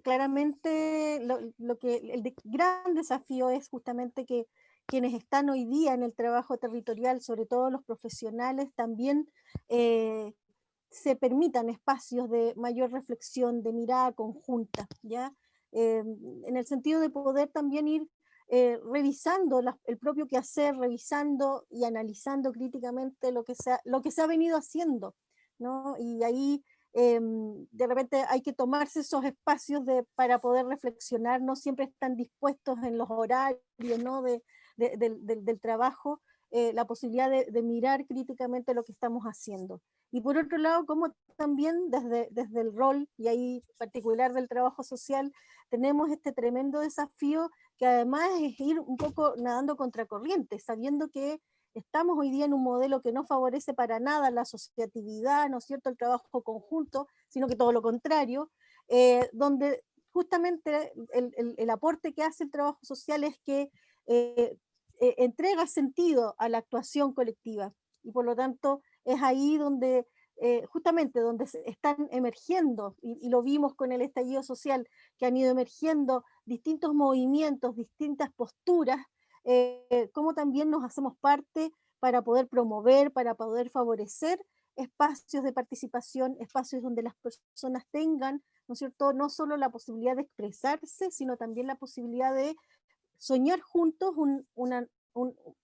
Claramente el gran desafío es justamente que quienes están hoy día en el trabajo territorial, sobre todo los profesionales, también se permitan espacios de mayor reflexión, de mirada conjunta, ¿ya? En el sentido de poder también ir revisando el propio quehacer, revisando y analizando críticamente lo que se ha venido haciendo, ¿no? Y ahí de repente hay que tomarse esos espacios para poder reflexionar, no siempre están dispuestos en los horarios, ¿no? del trabajo, la posibilidad de mirar críticamente lo que estamos haciendo. Y por otro lado, como también desde el rol, y ahí particular del trabajo social, tenemos este tremendo desafío que además es ir un poco nadando contracorriente, sabiendo que estamos hoy día en un modelo que no favorece para nada la asociatividad, ¿no es cierto?, el trabajo conjunto, sino que todo lo contrario, donde justamente el aporte que hace el trabajo social es que entrega sentido a la actuación colectiva, y por lo tanto es ahí donde justamente donde están emergiendo, y lo vimos con el estallido social, que han ido emergiendo distintos movimientos, distintas posturas, cómo también nos hacemos parte para poder promover, para poder favorecer espacios de participación, espacios donde las personas tengan, ¿no es cierto?, no solo la posibilidad de expresarse, sino también la posibilidad de soñar juntos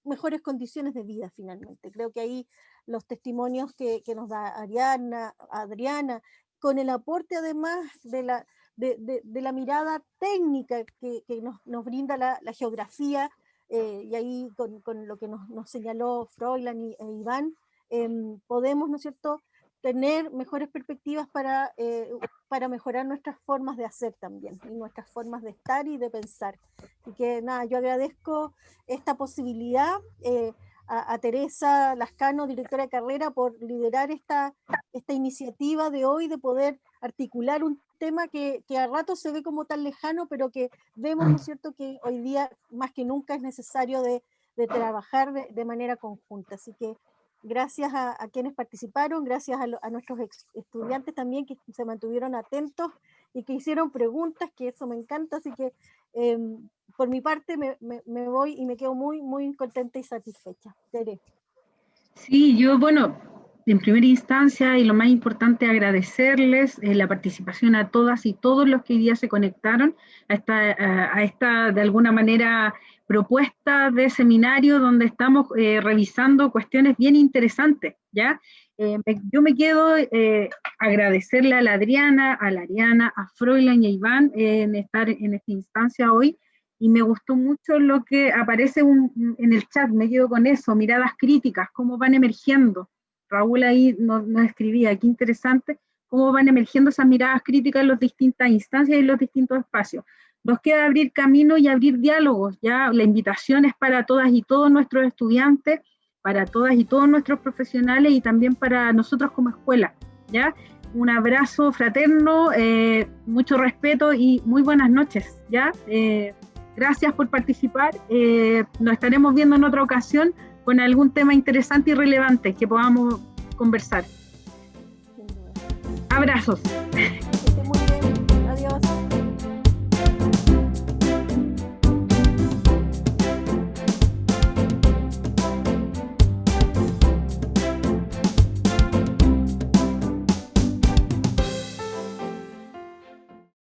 mejores condiciones de vida finalmente. Creo que ahí los testimonios que nos da Adriana, con el aporte además de la mirada técnica que nos brinda la geografía, y ahí con lo que nos señaló Froilán e Iván, podemos, ¿no es cierto?, tener mejores perspectivas para mejorar nuestras formas de hacer también, y nuestras formas de estar y de pensar. Así que nada, yo agradezco esta posibilidad a Teresa Lascano, directora de carrera, por liderar esta iniciativa de hoy, de poder articular un tema que a rato se ve como tan lejano, pero que vemos, ¿no es cierto?, que hoy día más que nunca es necesario de trabajar de manera conjunta. Así que gracias a quienes participaron, gracias a nuestros estudiantes también que se mantuvieron atentos y que hicieron preguntas, que eso me encanta, así que por mi parte me voy y me quedo muy, muy contenta y satisfecha. Tere. Sí, yo, bueno, en primera instancia y lo más importante, agradecerles la participación a todas y todos los que hoy día se conectaron a esta de alguna manera, propuesta de seminario donde estamos revisando cuestiones bien interesantes, ¿ya? Yo me quedo agradecerle a la Adriana, a la Ariana, a Froilán y a Iván en estar en esta instancia hoy, y me gustó mucho lo que aparece en el chat, me quedo con eso, miradas críticas, cómo van emergiendo. Raúl ahí nos escribía, qué interesante, cómo van emergiendo esas miradas críticas en las distintas instancias y en los distintos espacios. Nos queda abrir camino y abrir diálogos, ¿ya? La invitación es para todas y todos nuestros estudiantes, para todas y todos nuestros profesionales y también para nosotros como escuela, ¿ya? Un abrazo fraterno, mucho respeto y muy buenas noches, ¿ya? Gracias por participar, nos estaremos viendo en otra ocasión con algún tema interesante y relevante que podamos conversar. Abrazos.